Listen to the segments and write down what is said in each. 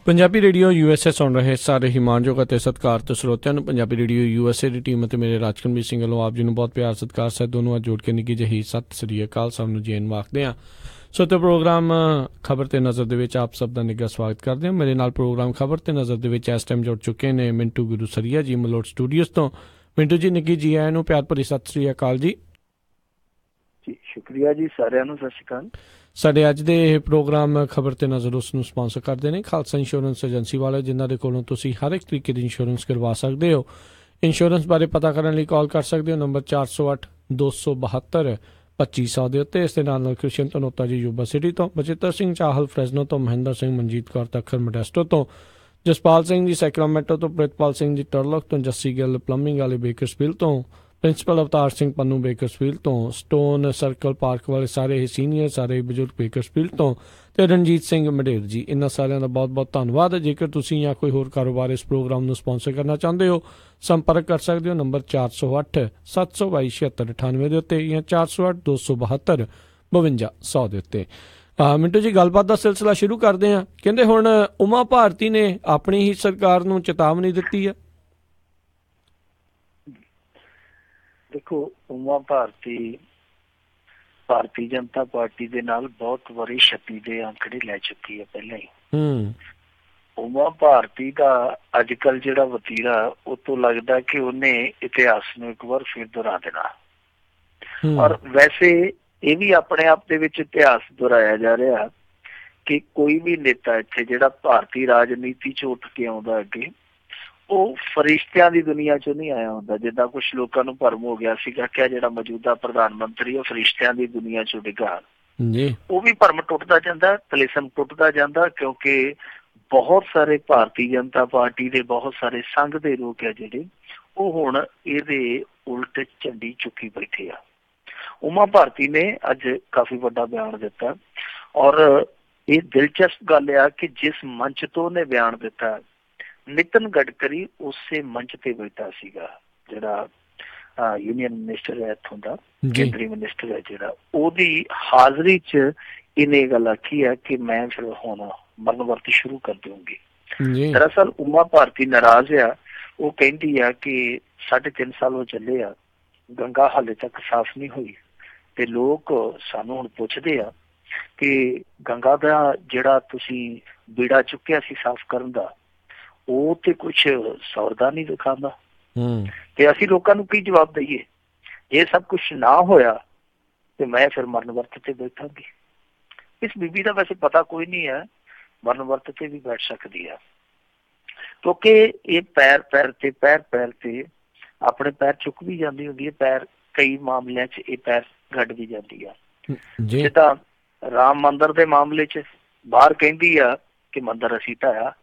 Punjabi radio USA ਸੁਣ ਰਹੇ ਸਾਰੇ ਹੀ ਮਾਣਯੋਗ ਅਤੇ ਸਤਿਕਾਰਤ ਸਰੋਤਿਆਂ ਨੂੰ ਪੰਜਾਬੀ ਰੇਡੀਓ USA ਦੀ ਟੀਮ ਅਤੇ ਮੇਰੇ ਰਾਜਕਨਵੀਰ ਸਿੰਘ ਵੱਲੋਂ ਆਪ ਜੀ ਨੂੰ ਬਹੁਤ ਪਿਆਰ ਸਤਿਕਾਰ ਸਹਿਤ ਦੋਨੋਂ ਅੱਜ ਜੋੜ ਕੇ ਨਿੱਘੀ ਜਿਹੀ ਸਤਿ ਸ੍ਰੀ ਅਕਾਲ ਸਭ ਨੂੰ ਜੇਨ ਆਖਦੇ ਹਾਂ। ਸੋ ਤੇ ਪ੍ਰੋਗਰਾਮ ਖਬਰ ਤੇ ਨਜ਼ਰ ਦੇ ਵਿੱਚ ਆਪ ਸਭ ਦਾ ਨਿੱਘਾ ਸਵਾਗਤ ਕਰਦੇ ਹਾਂ। ਮੇਰੇ ਨਾਲ ਪ੍ਰੋਗਰਾਮ ਖਬਰ ਤੇ ਨਜ਼ਰ ਦੇ ਵਿੱਚ ਇਸ ਟਾਈਮ ਜੁੜ ਚੁੱਕੇ ਨੇ ਮਿੰਟੂ ਗੁਰੂਸਰੀਆ ਜੀ ਮਲੋਟ ਸਟੂਡੀਓਜ਼ ਤੋਂ। ਮਿੰਟੂ ਜੀ ਨਿੱਘੀ ਜੀ ਆਇਆਂ ਨੂੰ ਪਿਆਰ ਭਰੀ ਸਤਿ ਸ੍ਰੀ ਅਕਾਲ ਜੀ। ਸ਼ੁਕਰੀਆ ਜੀ, ਸਾਰਿਆਂ ਨੂੰ ਸਤਿ ਸ਼੍ਰੀ ਅਕਾਲ। ਸਾਡੇ ਅੱਜ ਦੇ ਇਹ ਪ੍ਰੋਗਰਾਮ ਖਬਰ ਤੇ ਨਜ਼ਰ ਉਸ ਨੂੰ ਸਪਾਂਸਰ ਕਰਦੇ ਨੇ ਖਾਲਸਾ ਇੰਸ਼ੋਰੈਂਸ ਏਜੰਸੀ ਵਾਲੇ, ਜਿਨ੍ਹਾਂ ਦੇ ਕੋਲੋਂ ਤੁਸੀਂ ਹਰ ਇੱਕ ਤਰੀਕੇ ਦੀ ਇੰਸ਼ੋਰੈਂਸ ਕਰਵਾ ਸਕਦੇ ਹੋ। ਇੰਸ਼ੋਰੈਂਸ ਬਾਰੇ ਪਤਾ ਕਰਨ ਲਈ ਕਾਲ ਕਰ ਸਕਦੇ ਹੋ ਨੰਬਰ 408-272-2500 ਦੇ ਉੱਤੇ। ਇਸ ਦੇ ਨਾਲ ਕ੍ਰਿਸ਼ਨ ਧਨੋਤਾ ਜੀ ਯੂਬਾ ਸਿਟੀ ਤੋਂ, ਬਚਿੱਤਰ ਸਿੰਘ ਚਾਹਲ ਫਰੈਜ਼ਨੋ ਤੋਂ, ਮਹਿੰਦਰ ਸਿੰਘ ਮਨਜੀਤ ਕੌਰ ਤੱਖਰ ਮੋਡੈਸਟੋ ਤੋਂ, ਜਸਪਾਲ ਸਿੰਘ ਜੀ ਸੈਕਰਾਮੈਂਟੋ ਤੋਂ, ਪ੍ਰਿਤਪਾਲ ਸਿੰਘ ਜੀ ਟਰਲਕ ਤੋਂ, ਜੱਸੀ ਗਿੱਲ ਪਲੰਬਿੰਗ ਵਾਲੇ ਬੇਕਰਸਫੀਲਡ ਤੋਂ, ਪ੍ਰਿੰਸੀਪਲ ਅਵਤਾਰ ਸਿੰਘ ਪੰਨੂ ਬੇਕਰਸਫੀਲਡ ਤੋਂ, ਸਟੋਨ ਸਰਕਲ ਪਾਰਕ ਵਾਲੇ ਸਾਰੇ ਹੀ ਸੀਨੀਅਰ ਸਾਰੇ ਬਜ਼ੁਰਗ ਬੇਕਰਸਫੀਲਡ ਤੋਂ, ਤੇ ਰਣਜੀਤ ਸਿੰਘ ਮਡੇਰ ਜੀ, ਇਹਨਾਂ ਸਾਰਿਆਂ ਦਾ ਬਹੁਤ ਬਹੁਤ ਧੰਨਵਾਦ। ਜੇਕਰ ਤੁਸੀਂ ਜਾਂ ਕੋਈ ਹੋਰ ਕਾਰੋਬਾਰ ਇਸ ਪ੍ਰੋਗਰਾਮ ਨੂੰ ਸਪਾਂਸਰ ਕਰਨਾ ਚਾਹੁੰਦੇ ਹੋ, ਸੰਪਰਕ ਕਰ ਸਕਦੇ ਹੋ ਨੰਬਰ 408-722-7698 ਦੇ ਉੱਤੇ ਜਾਂ 408-272-5200 ਦੇ ਉੱਤੇ। ਮਿੰਟੂ ਜੀ, ਗੱਲਬਾਤ ਦਾ ਸਿਲਸਿਲਾ ਸ਼ੁਰੂ ਕਰਦੇ ਹਾਂ। ਕਹਿੰਦੇ ਹੁਣ ਉਮਾ ਭਾਰਤੀ ਨੇ ਆਪਣੀ ਹੀ ਸਰਕਾਰ ਨੂੰ ਚੇਤਾਵਨੀ ਦਿੱਤੀ ਹੈ। ਦੇਖੋ, ਉਮਾ ਭਾਰਤੀ ਜਨਤਾ ਪਾਰਟੀ ਦੇ ਨਾਲ ਬਹੁਤ ਵਾਰੀ 36 ਦੇ ਅੰਕੜੇ ਲੈ ਚੁੱਕੀ ਹੈ ਪਹਿਲਾਂ ਹੀ। ਉਮਾ ਭਾਰਤੀ ਦਾ ਅੱਜ ਕੱਲ ਜਿਹੜਾ ਵਤੀਰਾ, ਉਹ ਤੋਂ ਲੱਗਦਾ ਕਿ ਉਹਨੇ ਇਤਿਹਾਸ ਨੂੰ ਇੱਕ ਵਾਰ ਫਿਰ ਦੁਹਰਾ ਦੇਣਾ। ਔਰ ਵੈਸੇ ਇਹ ਵੀ ਆਪਣੇ ਆਪ ਦੇ ਵਿੱਚ ਇਤਿਹਾਸ ਦੁਹਰਾਇਆ ਜਾ ਰਿਹਾ ਕਿ ਕੋਈ ਵੀ ਨੇਤਾ ਇੱਥੇ ਜਿਹੜਾ ਭਾਰਤੀ ਰਾਜਨੀਤੀ ਚ ਉੱਠ ਕੇ ਆਉਂਦਾ ਅੱਗੇ, ਉਹ ਫਰਿਸ਼ਤਿਆਂ ਦੀ ਦੁਨੀਆ ਚੋਂ ਨਹੀਂ ਆਇਆ ਹੁੰਦਾ। ਜਿੱਦਾਂ ਕੁਛ ਲੋਕਾਂ ਨੂੰ ਭਰਮ ਹੋ ਗਿਆ ਸੀਗਾ ਕਿ ਜਿਹੜਾ ਮੌਜੂਦਾ ਪ੍ਰਧਾਨ ਮੰਤਰੀ ਉਹ ਫਰਿਸ਼ਤਿਆਂ ਦੀ ਦੁਨੀਆ ਚੋਂ ਡਿੱਗਾ, ਉਹ ਵੀ ਭਰਮ ਟੁੱਟਦਾ ਜਾਂਦਾ, ਤਲਿਸਮ ਟੁੱਟਦਾ ਜਾਂਦਾ, ਕਿਉਂਕਿ ਬਹੁਤ ਸਾਰੇ ਭਾਰਤੀ ਜਨਤਾ ਪਾਰਟੀ ਦੇ ਬਹੁਤ ਸਾਰੇ ਸੰਘ ਦੇ ਲੋਕ ਆ ਜਿਹੜੇ, ਉਹ ਹੁਣ ਇਹਦੇ ਉਲਟ ਝੰਡੀ ਚੁੱਕੀ ਬੈਠੇ ਆ। ਉਮਾ ਭਾਰਤੀ ਨੇ ਅੱਜ ਕਾਫੀ ਵੱਡਾ ਬਿਆਨ ਦਿੱਤਾ ਔਰ ਇਹ ਦਿਲਚਸਪ ਗੱਲ ਆ ਕਿ ਜਿਸ ਮੰਚ ਤੋਂ ਉਹਨੇ ਬਿਆਨ ਦਿੱਤਾ, ਨਿਤਨ ਗਡਕਰੀ ਉਸੇ ਮੰਚ ਤੇ ਬੈਠਾ ਸੀਗਾ, ਜਿਹੜਾ ਯੂਨੀਅਨ ਮਿਨਿਸਟਰ ਹੈ ਇੱਥੋਂ ਦਾ, ਕੇਂਦਰੀ ਮਿਨਿਸਟਰ ਹੈ ਜਿਹੜਾ, ਉਹਦੀ ਹਾਜ਼ਰੀ ਚ ਇਹਨੇ ਗੱਲ ਆਖੀ ਹੈ ਕਿ ਮੈਂ ਫਿਰ ਹੁਣ ਮਰਨ ਵਰਤ ਸ਼ੁਰੂ ਕਰ ਦਊਂਗੀ। ਦਰਅਸਲ ਉਮਾ ਭਾਰਤੀ ਨਾਰਾਜ਼ ਆ। ਉਹ ਕਹਿੰਦੀ ਆ ਕਿ 3.5 ਸਾਲ ਹੋ ਚੱਲੇ ਆ, ਗੰਗਾ ਹਾਲੇ ਤੱਕ ਸਾਫ਼ ਨਹੀਂ ਹੋਈ ਤੇ ਲੋਕ ਸਾਨੂੰ ਹੁਣ ਪੁੱਛਦੇ ਆ ਕਿ ਗੰਗਾ ਦਾ ਜਿਹੜਾ ਤੁਸੀਂ ਬੀੜਾ ਚੁੱਕਿਆ ਸੀ ਸਾਫ਼ ਕਰਨ ਦਾ, ਉਹ ਤੇ ਕੁਛ ਸੌਰਦਾ ਨਹੀਂ ਦਿਖਾਉਂਦਾ ਤੇ ਅਸੀਂ ਲੋਕਾਂ ਨੂੰ ਕੀ ਜਵਾਬ ਦਈਏ। ਇਹ ਸਭ ਕੁਛ ਨਾ ਹੋਇਆ ਤੇ ਮੈਂ ਫਿਰ ਮਰਨ ਵਰਤ ਤੇ ਬੈਠਾਂਗੀ। ਇਸ ਬੀਬੀ ਦਾ ਵੈਸੇ ਪਤਾ ਕੋਈ ਨਹੀਂ ਹੈ, ਮਰਨ ਵਰਤ ਤੇ ਵੀ ਬੈਠ ਸਕਦੀ ਆ, ਕਿਉਂਕਿ ਇਹ ਪੈਰ ਤੇ ਆਪਣੇ ਪੈਰ ਚੁੱਕ ਵੀ ਜਾਂਦੀ ਹੁੰਦੀ ਹੈ। ਪੈਰ ਕਈ ਮਾਮਲਿਆਂ ਚ ਇਹ ਪੈਰ ਗੱਡ ਵੀ ਜਾਂਦੀ ਆ। ਜਿੱਦਾਂ ਰਾਮ ਮੰਦਿਰ ਦੇ ਮਾਮਲੇ ਚ ਬਾਹਰ ਕਹਿੰਦੀ ਆ ਕਿ ਮੰਦਿਰ ਅਸੀਂ ਢਾਇਆ,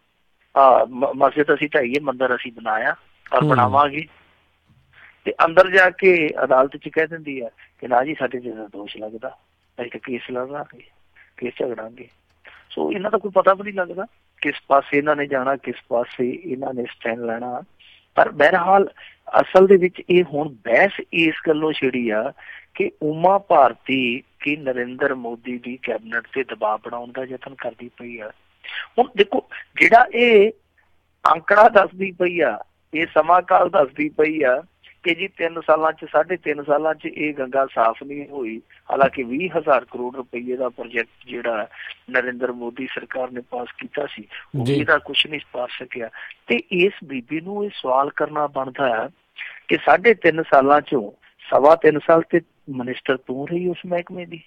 ਮਸਜਿਦ ਅਸੀਂ ਢਾਈਏ, ਮੰਦਿਰ ਅਸੀਂ ਬਣਾਇਆ ਔਰ ਬਣਾਵਾਂਗੇ, ਤੇ ਅੰਦਰ ਜਾ ਕੇ ਅਦਾਲਤ ਚ ਕਹਿ ਦਿੰਦੀ ਆ ਕਿ ਨਾ ਜੀ ਸਾਡੇ ਤੇ ਦੋਸ਼ ਲੱਗਦਾ, ਅਸੀਂ ਤਾਂ ਕੇਸ ਲੜਾਂਗੇ, ਕੇਸ ਝਗੜਾਂਗੇ। ਸੋ ਇਹਨਾਂ ਦਾ ਕੋਈ ਪਤਾ ਵੀ ਨਹੀਂ ਲੱਗਦਾ ਕਿਸ ਪਾਸੇ ਇਹਨਾਂ ਨੇ ਜਾਣਾ, ਕਿਸ ਪਾਸੇ ਇਹਨਾਂ ਨੇ ਸਟੈਂਡ ਲੈਣਾ। ਪਰ ਬਹਰਹਾਲ ਅਸਲ ਦੇ ਵਿੱਚ ਇਹ ਹੁਣ ਬਹਿਸ ਇਸ ਗੱਲੋਂ ਛਿੜੀ ਆ ਕਿ ਉਮਾ ਭਾਰਤੀ ਕੀ ਨਰਿੰਦਰ ਮੋਦੀ ਦੀ ਕੈਬਨਿਟ ਤੇ ਦਬਾਅ ਬਣਾਉਣ ਦਾ ਯਤਨ ਕਰਦੀ ਪਈ ਆ। ਹੁਣ ਦੇਖੋ, ਜਿਹੜਾ ਇਹ ਅੰਕੜਾ ਦੱਸਦੀ ਪਈ ਆ, ਇਹ ਸਮਾਂ ਕਾਲ ਦੱਸਦੀ ਪਈ ਆ ਕਿ ਜੀ 3 ਸਾਲਾਂ ਚ 3.5 ਸਾਲਾਂ ਚ ਇਹ ਗੰਗਾ ਸਾਫ਼ ਨਹੀਂ ਹੋਈ। ਹਾਲਾਂਕਿ 20,000 ਕਰੋੜ ਰੁਪਈਏ ਦਾ ਪ੍ਰੋਜੈਕਟ ਜਿਹੜਾ ਨਰਿੰਦਰ ਮੋਦੀ ਸਰਕਾਰ ਨੇ ਪਾਸ ਕੀਤਾ ਸੀ, ਉਹ ਇਹਦਾ ਕੁਛ ਨਹੀਂ ਪਾ ਸਕਿਆ। ਤੇ ਇਸ ਬੀਬੀ ਨੂੰ ਇਹ ਸਵਾਲ ਕਰਨਾ ਬਣਦਾ ਆ ਕਿ 3.5 ਸਾਲਾਂ ਚੋਂ 3.25 ਸਾਲ ਤੇ ਮਿਨਿਸਟਰ ਤੂੰ ਰਹੀ ਉਸ ਮਹਿਕਮੇ ਦੀ,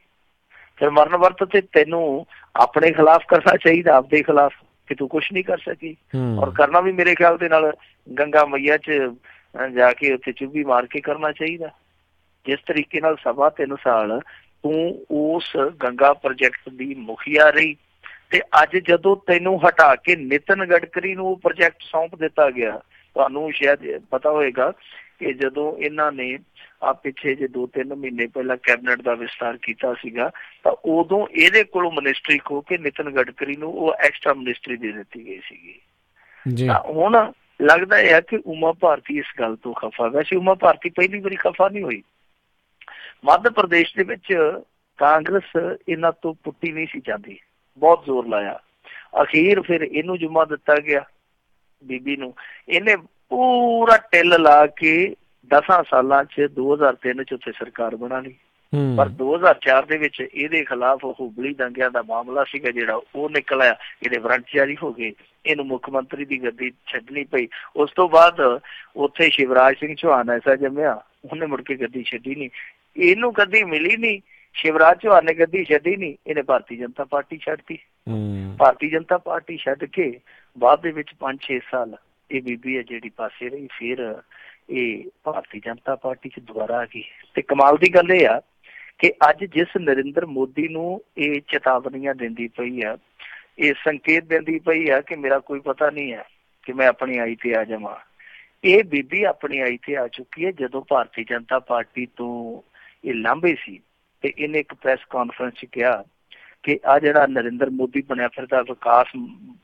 ਫਿਰ ਮਰਨ ਵਰਤ ਤੇ ਤੈਨੂੰ ਆਪਣੇ ਖਿਲਾਫ ਕਰਨਾ ਚਾਹੀਦਾ, ਆਪਦੇ ਖਿਲਾਫ, ਕਿ ਤੂੰ ਕੁਛ ਨਹੀਂ ਕਰ ਸਕੀ। ਔਰ ਕਰਨਾ ਵੀ ਮੇਰੇ ਖਿਆਲ ਦੇ ਨਾਲ ਗੰਗਾ ਮਈਆ ਚ ਜਾ ਕੇ ਉੱਥੇ ਚੁੱਭੀ ਮਾਰ ਕੇ ਕਰਨਾ ਚਾਹੀਦਾ। ਜਿਸ ਤਰੀਕੇ ਨਾਲ 3.25 ਸਾਲ ਤੂੰ ਉਸ ਗੰਗਾ ਪ੍ਰੋਜੈਕਟ ਦੀ ਮੁਖੀਆ ਰਹੀ, ਤੇ ਅੱਜ ਜਦੋਂ ਤੈਨੂੰ ਹਟਾ ਕੇ ਨਿਤਨ ਗਡਕਰੀ ਨੂੰ ਉਹ ਪ੍ਰੋਜੈਕਟ ਸੌਂਪ ਦਿੱਤਾ ਗਿਆ, ਤੁਹਾਨੂੰ ਸ਼ਾਇਦ ਪਤਾ ਹੋਏਗਾ ਕਿ ਜਦੋਂ ਇਹਨਾਂ ਨੇ ਪਿੱਛੇ ਜੇ 2-3 ਮਹੀਨੇ ਪਹਿਲਾਂ ਕੈਬਨਿਟ ਦਾ ਵਿਸਤਾਰ ਕੀਤਾ ਸੀਗਾ, ਤਾਂ ਉਦੋਂ ਇਹਦੇ ਕੋਲੋਂ ਮਿਨਿਸਟਰੀ ਖੋ ਕੇ ਨਿਤਨ ਗਡਕਰੀ ਨੂੰ ਉਹ ਐਕਸਟਰਾ ਮਿਨਿਸਟਰੀ ਦੇ ਦਿੱਤੀ ਗਈ ਸੀਗੀ। ਤਾਂ ਹੁਣ ਲੱਗਦਾ ਹੈ ਕਿ ਉਮਾ ਭਾਰਤੀ ਇਸ ਗੱਲ ਤੋਂ ਖਫਾ। ਵੈਸੇ ਉਮਾ ਭਾਰਤੀ ਪਹਿਲੀ ਵਾਰੀ ਖਫਾ ਨਹੀਂ ਹੋਈ। ਮੱਧ ਪ੍ਰਦੇਸ਼ ਦੇ ਵਿੱਚ ਕਾਂਗਰਸ ਇਹਨਾਂ ਤੋਂ ਪੁੱਟੀ ਨਹੀਂ ਸੀ ਜਾਂਦੀ, ਬਹੁਤ ਜ਼ੋਰ ਲਾਇਆ। ਅਖੀਰ ਫਿਰ ਇਹਨੂੰ ਜੁਮਾ ਦਿੱਤਾ ਗਿਆ ਬੀਬੀ ਨੂੰ। ਇਹਨੇ ਪੂਰਾ ਟਿੱਲ ਲਾ ਕੇ 10 ਸਾਲਾਂ 'ਚ 2003 'ਚ ਉੱਥੇ ਸਰਕਾਰ ਬਣਾ ਲਈ। ਪਰ 2004 ਦੇ ਵਿੱਚ ਇਹਦੇ ਖਿਲਾਫ ਹੁਬਲੀ ਦੰਗਿਆਂ ਦਾ ਮਾਮਲਾ ਸੀਗਾ ਜਿਹੜਾ ਉਹ ਨਿਕਲ ਆਇਆ, ਇਹਦੇ ਵਾਰੰਟ ਜਾਰੀ ਹੋ ਗਏ, ਇਹਨੂੰ ਮੁੱਖ ਮੰਤਰੀ ਦੀ ਗੱਦੀ ਛੱਡਣੀ ਪਈ। ਉਸ ਤੋਂ ਬਾਅਦ ਉੱਥੇ ਸ਼ਿਵਰਾਜ ਸਿੰਘ ਚੌਹਾਨ ਐਸਾ ਜੰਮਿਆ, ਉਹਨੇ ਮੁੜ ਕੇ ਗੱਦੀ ਛੱਡੀ ਨਹੀਂ, ਇਹਨੂੰ ਗੱਦੀ ਮਿਲੀ ਨਹੀਂ। ਸ਼ਿਵਰਾਜ ਚੌਹਾਨ ਨੇ ਗੱਦੀ ਛੱਡੀ ਨਹੀਂ, ਇਹਨੇ ਭਾਰਤੀ ਜਨਤਾ ਪਾਰਟੀ ਛੱਡਤੀ। ਭਾਰਤੀ ਜਨਤਾ ਪਾਰਟੀ ਛੱਡ ਕੇ ਬਾਅਦ ਦੇ ਵਿੱਚ 5-6 ਸਾਲ ਇਹ ਬੀਬੀ ਹੈ ਜਿਹੜੀ ਪਾਸੇ ਰਹੀ, ਫਿਰ ਇਹ ਭਾਰਤੀ ਜਨਤਾ ਪਾਰਟੀ 'ਚ ਦੁਬਾਰਾ ਆ ਗਈ। ਤੇ ਕਮਾਲ ਦੀ ਗੱਲ ਇਹ ਆ ਕਿ ਅੱਜ ਜਿਸ ਨਰਿੰਦਰ ਮੋਦੀ ਨੂੰ ਇਹ ਚੇਤਾਵਨੀਆਂ ਦਿੰਦੀ ਪਈ ਆ, ਇਹ ਸੰਕੇਤ ਦਿੰਦੀ ਪਈ ਆ ਕਿ ਮੇਰਾ ਕੋਈ ਪਤਾ ਨਹੀਂ ਹੈ ਕਿ ਮੈਂ ਆਪਣੀ ਆਈ ਤੇ ਆ ਜਾਵਾਂ, ਇਹ ਬੀਬੀ ਆਪਣੀ ਆਈ ਤੇ ਆ ਚੁੱਕੀ ਹੈ। ਜਦੋਂ ਭਾਰਤੀ ਜਨਤਾ ਪਾਰਟੀ ਤੋਂ ਇਹ ਲਾਂਭੇ ਸੀ ਤੇ ਇਹਨੇ ਇੱਕ ਪ੍ਰੈਸ ਕਾਨਫਰੰਸ 'ਚ ਕਿਹਾ ਕਿ ਆ ਜਿਹੜਾ ਨਰਿੰਦਰ ਮੋਦੀ ਬਣਿਆ ਫਿਰਦਾ ਵਿਕਾਸ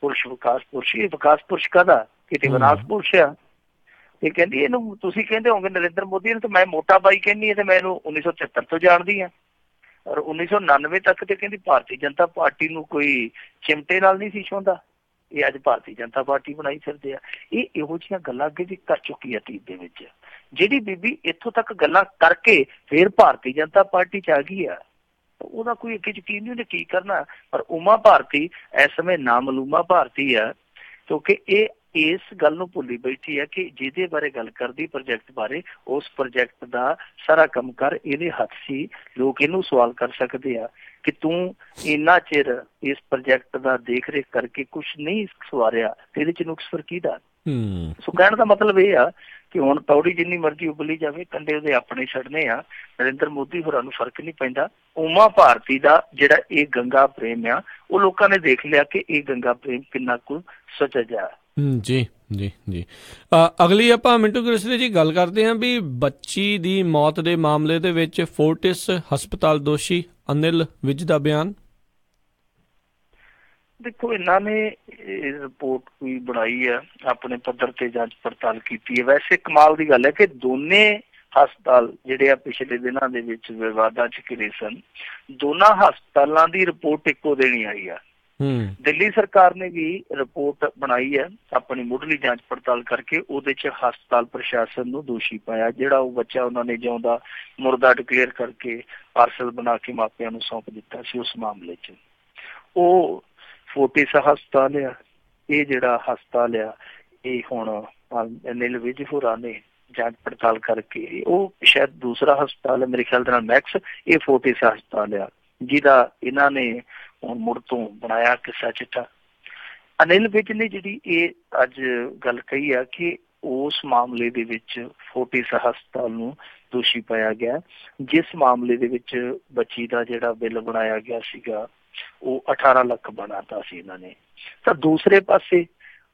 ਪੁਰਸ਼, ਇਹ ਵਿਕਾਸ ਪੁਰਸ਼ ਕਾਹਦਾ, ਕਿਤੇ ਵਿਨਾਸ਼ ਪੁਰਸ਼ ਆ। ਤੇ ਕਹਿੰਦੀ ਇਹਨੂੰ ਤੁਸੀਂ ਕਹਿੰਦੇ ਹੋਗੇ ਨਰਿੰਦਰ ਮੋਦੀ ਨੂੰ, ਤੇ ਮੈਂ ਮੋਟਾ ਬਾਈ ਕਹਿੰਦੀ ਹੈ ਤੇ ਮੈਂ ਇਹਨੂੰ 1973 ਤੋਂ ਜਾਣਦੀ ਹਾਂ, ਔਰ 1999 ਤੱਕ ਤੇ ਕਹਿੰਦੀ ਭਾਰਤੀ ਜਨਤਾ ਪਾਰਟੀ ਨੂੰ ਕੋਈ ਚਿਮਟੇ ਨਾਲ ਨਹੀਂ ਸੀ ਛੂੰਹਦਾ। ਇਹ ਅੱਜ ਭਾਰਤੀ ਜਨਤਾ ਪਾਰਟੀ ਬਣਾਈ ਫਿਰਦੇ ਆ। ਇਹ ਇਹੋ ਜਿਹੀਆਂ ਗੱਲਾਂ ਅੱਗੇ ਵੀ ਕਰ ਚੁੱਕੀ ਆ ਅਤੀਤ ਦੇ ਵਿੱਚ। ਜਿਹੜੀ ਬੀਬੀ ਇੱਥੋਂ ਤੱਕ ਗੱਲਾਂ ਕਰਕੇ ਫਿਰ ਭਾਰਤੀ ਜਨਤਾ ਪਾਰਟੀ 'ਚ ਆ ਗਈ ਆ, ਉਹਦਾ ਕੋਈ ਅੱਗੇ ਯਕੀਨ ਨਹੀਂ ਉਹਨੇ ਕੀ ਕਰਨਾ। ਪਰ ਉਮਾ ਭਾਰਤੀ ਇਸ ਸਮੇਂ ਨਾਮਲੂਮਾ ਭਾਰਤੀ ਆ, ਕਿਉਂਕਿ ਇਹ ਇਸ ਗੱਲ ਨੂੰ ਭੁੱਲੀ ਬੈਠੀ ਹੈ ਕਿ ਜਿਹਦੇ ਬਾਰੇ ਗੱਲ ਕਰਦੀ ਪ੍ਰੋਜੈਕਟ ਬਾਰੇ, ਉਸ ਪ੍ਰੋਜੈਕਟ ਦਾ ਸਾਰਾ ਕੰਮ ਕਰ ਇਹਦੇ ਹੱਥ ਸੀ। ਲੋਕ ਇਹਨੂੰ ਸਵਾਲ ਕਰ ਸਕਦੇ ਆ ਕਿ ਤੂੰ ਇੰਨਾ ਚਿਰ ਇਸ ਪ੍ਰੋਜੈਕਟ ਦਾ ਦੇਖ ਰੇਖ ਕਰਕੇ ਕੁਛ ਨਹੀਂ ਸਵਾਰਿਆ ਤੇ ਇਹਦੇ 'ਚ ਨੁਕਸ ਫਿਰ ਕਿਹਦਾ। ਸੋ ਕਹਿਣ ਦਾ ਮਤਲਬ ਇਹ ਆ ਕਿ ਹੁਣ ਪੌੜੀ ਜਿੰਨੀ ਮਰਜ਼ੀ ਉਬਲੀ ਜਾਵੇ, ਕੰਡੇ ਉਹਦੇ ਆਪਣੇ ਛੱਡਨੇ ਆ। ਨਰਿੰਦਰ ਮੋਦੀ ਹੋਰਾਂ ਨੂੰ ਫਰਕ ਨਹੀਂ ਪੈਂਦਾ। ਉਮਾ ਭਾਰਤੀ ਦਾ ਜਿਹੜਾ ਇਹ ਗੰਗਾ ਪ੍ਰੇਮ ਆ, ਉਹ ਲੋਕਾਂ ਨੇ ਦੇਖ ਲਿਆ ਕਿ ਇਹ ਗੰਗਾ ਪ੍ਰੇਮ ਕਿੰਨਾ ਕੁ ਸੁਚੱਜ ਆ। ਜੀ ਜੀ ਜੀ। ਅਗਲੀ ਆਪਾਂ ਮਿੰਟੂ ਗ੍ਰਿਸਲੇ ਜੀ ਗੱਲ ਕਰਦੇ ਹਾਂ ਵੀ ਬੱਚੀ ਦੀ ਮੌਤ ਦੇ ਮਾਮਲੇ ਦੇ ਵਿੱਚ ਫੋਰਟਿਸ ਹਸਪਤਾਲ ਦੋਸ਼ੀ ਅਨਿਲ ਵਿਜ ਦਾ ਬਿਆਨ। ਦੇਖੋ, ਇਹਨਾਂ ਨੇ ਰਿਪੋਰਟ ਕੋਈ ਬਣਾਈ ਹੈ, ਆਪਣੇ ਪੱਧਰ ਤੇ ਜਾਂਚ ਪੜਤਾਲ ਕੀਤੀ ਹੈ। ਵੈਸੇ ਕਮਾਲ ਦੀ ਗੱਲ ਹੈ ਕਿ ਦੋਨੇ ਹਸਪਤਾਲ ਜਿਹੜੇ ਆ ਪਿਛਲੇ ਦਿਨਾਂ ਦੇ ਵਿੱਚ ਵਿਵਾਦਾਂ 'ਚ ਘਿਰੇ ਸਨ, ਦੋਨਾਂ ਹਸਪਤਾਲਾਂ ਦੀ ਰਿਪੋਰਟ ਇੱਕੋ ਦਿਨ ਹੀ ਆਈ ਆ। ਦਿੱਲੀ ਸਰਕਾਰ ਨੇ ਵੀ ਰਿਪੋਰਟ ਬਣਾਈ ਹੈ ਆਪਣੀ ਮੁੱਢਲੀ ਜਾਂਚ ਪੜਤਾਲ ਕਰਕੇ, ਉਹਦੇ 'ਚ ਹਸਪਤਾਲ ਪ੍ਰਸ਼ਾਸਨ ਨੂੰ ਦੋਸ਼ੀ ਪਾਇਆ। ਜਿਹੜਾ ਉਹ ਬੱਚਾ ਉਹਨਾਂ ਨੇ ਜਿਉਂਦਾ ਮੁਰਦਾ ਡਿਕਲੇਅਰ ਕਰਕੇ ਪਾਰਸਲ ਬਣਾ ਕੇ ਮਾਪਿਆਂ ਨੂੰ ਸੌਂਪ ਦਿੱਤਾ ਸੀ, ਉਸ ਮਾਮਲੇ 'ਚ ਉਹ ਫੋਰਟਿਸ ਹਸਪਤਾਲ ਆ। ਇਹ ਜਿਹੜਾ ਹਸਪਤਾਲ ਆ, ਇਹ ਹੁਣ ਅਨਿਲ ਵਿਜ ਹੋਰਾਂ ਨੇ ਜਾਂਚ ਪੜਤਾਲ ਕਰਕੇ, ਉਹ ਸ਼ਾਇਦ ਦੂਸਰਾ ਹਸਪਤਾਲ ਹੈ ਮੇਰੇ ਖਿਆਲ ਦੇ ਨਾਲ ਮੈਕਸ, ਇਹ ਫੋਰਟਿਸ ਹਸਪਤਾਲ ਆ ਜਿਹਦਾ ਇਹਨਾਂ ਨੇ ਹੁਣ ਮੁੜ ਤੋਂ ਬਣਾਇਆ ਕਿੱਸਾ ਚਿੱਟਾ। ਅਨਿਲ ਵਿਜ ਨੇ ਜਿਹੜੀ ਇਹ ਅੱਜ ਗੱਲ ਕਹੀ ਆ ਕਿ ਉਸ ਮਾਮਲੇ ਦੇ ਵਿੱਚ ਫੋਰਟਿਸ ਹਸਪਤਾਲ ਨੂੰ ਦੋਸ਼ੀ ਪਾਇਆ ਗਿਆ, ਜਿਸ ਮਾਮਲੇ ਦੇ ਵਿੱਚ ਬੱਚੀ ਦਾ ਜਿਹੜਾ ਬਿੱਲ ਬਣਾਇਆ ਗਿਆ ਸੀਗਾ ਉਹ 18 ਲੱਖ ਬਣਾਤਾ ਸੀ ਇਹਨਾਂ ਨੇ। ਤਾਂ ਦੂਸਰੇ ਪਾਸੇ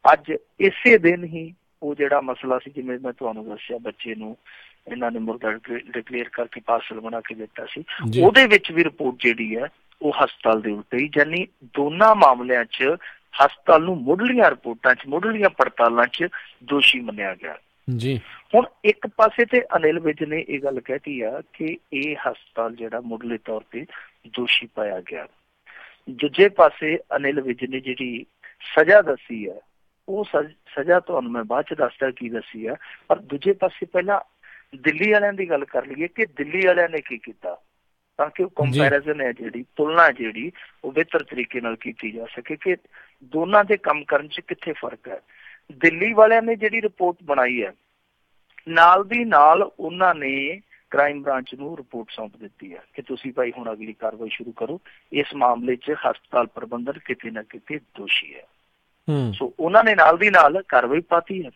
ਅੱਜ ਇਸੇ ਦਿਨ ਹੀ ਉਹ ਜਿਹੜਾ ਮਸਲਾ ਸੀ, ਜਿਵੇਂ ਮੈਂ ਤੁਹਾਨੂੰ ਦੱਸਿਆ, ਬੱਚੇ ਨੂੰ ਇਹਨਾਂ ਨੇ ਮੁਰਦਾ ਡਿਕਲੇਅਰ ਕਰਕੇ ਪਾਰਸਲ ਬਣਾ ਕੇ ਦਿੱਤਾ ਸੀ, ਉਹਦੇ ਵਿੱਚ ਵੀ ਰਿਪੋਰਟ ਜਿਹੜੀ ਹੈ ਉਹ ਹਸਪਤਾਲ ਦੇ ਉਲਟ ਹੀ। ਯਾਨੀ ਦੋਨਾਂ ਮਾਮਲਿਆਂ 'ਚ ਹਸਪਤਾਲ ਨੂੰ ਮੁੱਢਲੀਆਂ ਰਿਪੋਰਟਾਂ 'ਚ, ਮੁੱਢਲੀਆਂ ਪੜਤਾਲਾਂ 'ਚ ਦੋਸ਼ੀ ਮੰਨਿਆ ਗਿਆ ਜੀ। ਹੁਣ ਇੱਕ ਪਾਸੇ ਤੇ ਅਨਿਲ ਵਿਜ ਨੇ ਇਹ ਗੱਲ ਕਹਿਤੀ ਆ ਕਿ ਇਹ ਹਸਪਤਾਲ ਜਿਹੜਾ ਮੁੱਢਲੇ ਤੌਰ ਤੇ ਦੋਸ਼ੀ ਪਾਇਆ ਗਿਆ। ਦੂਜੇ ਪਾਸੇ ਅਨਿਲ ਵਿਜ ਨੇ ਜਿਹੜੀ ਸਜ਼ਾ ਦੱਸੀ ਹੈ, ਉਹ ਸਜ਼ਾ ਤੁਹਾਨੂੰ ਮੈਂ ਬਾਅਦ 'ਚ ਦੱਸਦਾ ਕੀ ਦੱਸੀ ਆ। ਪਰ ਦੂਜੇ ਪਾਸੇ ਪਹਿਲਾਂ ਦਿੱਲੀ ਵਾਲਿਆਂ ਦੀ ਗੱਲ ਕਰ ਲਈਏ ਕਿ ਦਿੱਲੀ ਵਾਲਿਆਂ ਨੇ ਕੀ ਕੀਤਾ, ਤਾਂ ਕਿ ਉਹ ਕੰਪੈਰੀਜ਼ਨ ਹੈ ਜਿਹੜੀ, ਤੁਲਨਾ ਜਿਹੜੀ ਉਹ ਬਿਹਤਰ ਤਰੀਕੇ ਨਾਲ ਕੀਤੀ ਜਾ ਸਕੇ ਕਿ ਦੋਨਾਂ ਦੇ ਕੰਮ ਕਰਨ 'ਚ ਕਿੱਥੇ ਫਰਕ ਹੈ। ਦਿੱਲੀ ਵਾਲਿਆਂ ਨੇ ਜਿਹੜੀ ਰਿਪੋਰਟ ਬਣਾਈ ਹੈ, ਨਾਲ ਦੀ ਨਾਲ ਉਹਨਾਂ ਨੇ ਕ੍ਰਾਈਮ ਬ੍ਰਾਂਚ ਨੂੰ ਰਿਪੋਰਟ ਸੌਂਪ ਦਿੱਤੀ ਹੈ ਕਿ ਤੁਸੀਂ ਭਾਈ ਹੁਣ ਅਗਲੀ ਕਾਰਵਾਈ ਸ਼ੁਰੂ ਕਰੋ, ਇਸ ਮਾਮਲੇ 'ਚ ਹਸਪਤਾਲ ਪ੍ਰਬੰਧਨ ਕਿਤੇ ਨਾ ਕਿਤੇ ਦੋਸ਼ੀ ਹੈ। ਸੋ ਉਹਨਾਂ ਨੇ ਨਾਲ ਦੀ ਨਾਲ ਕਾਰਵਾਈ ਪਾਤੀ ਹੈ।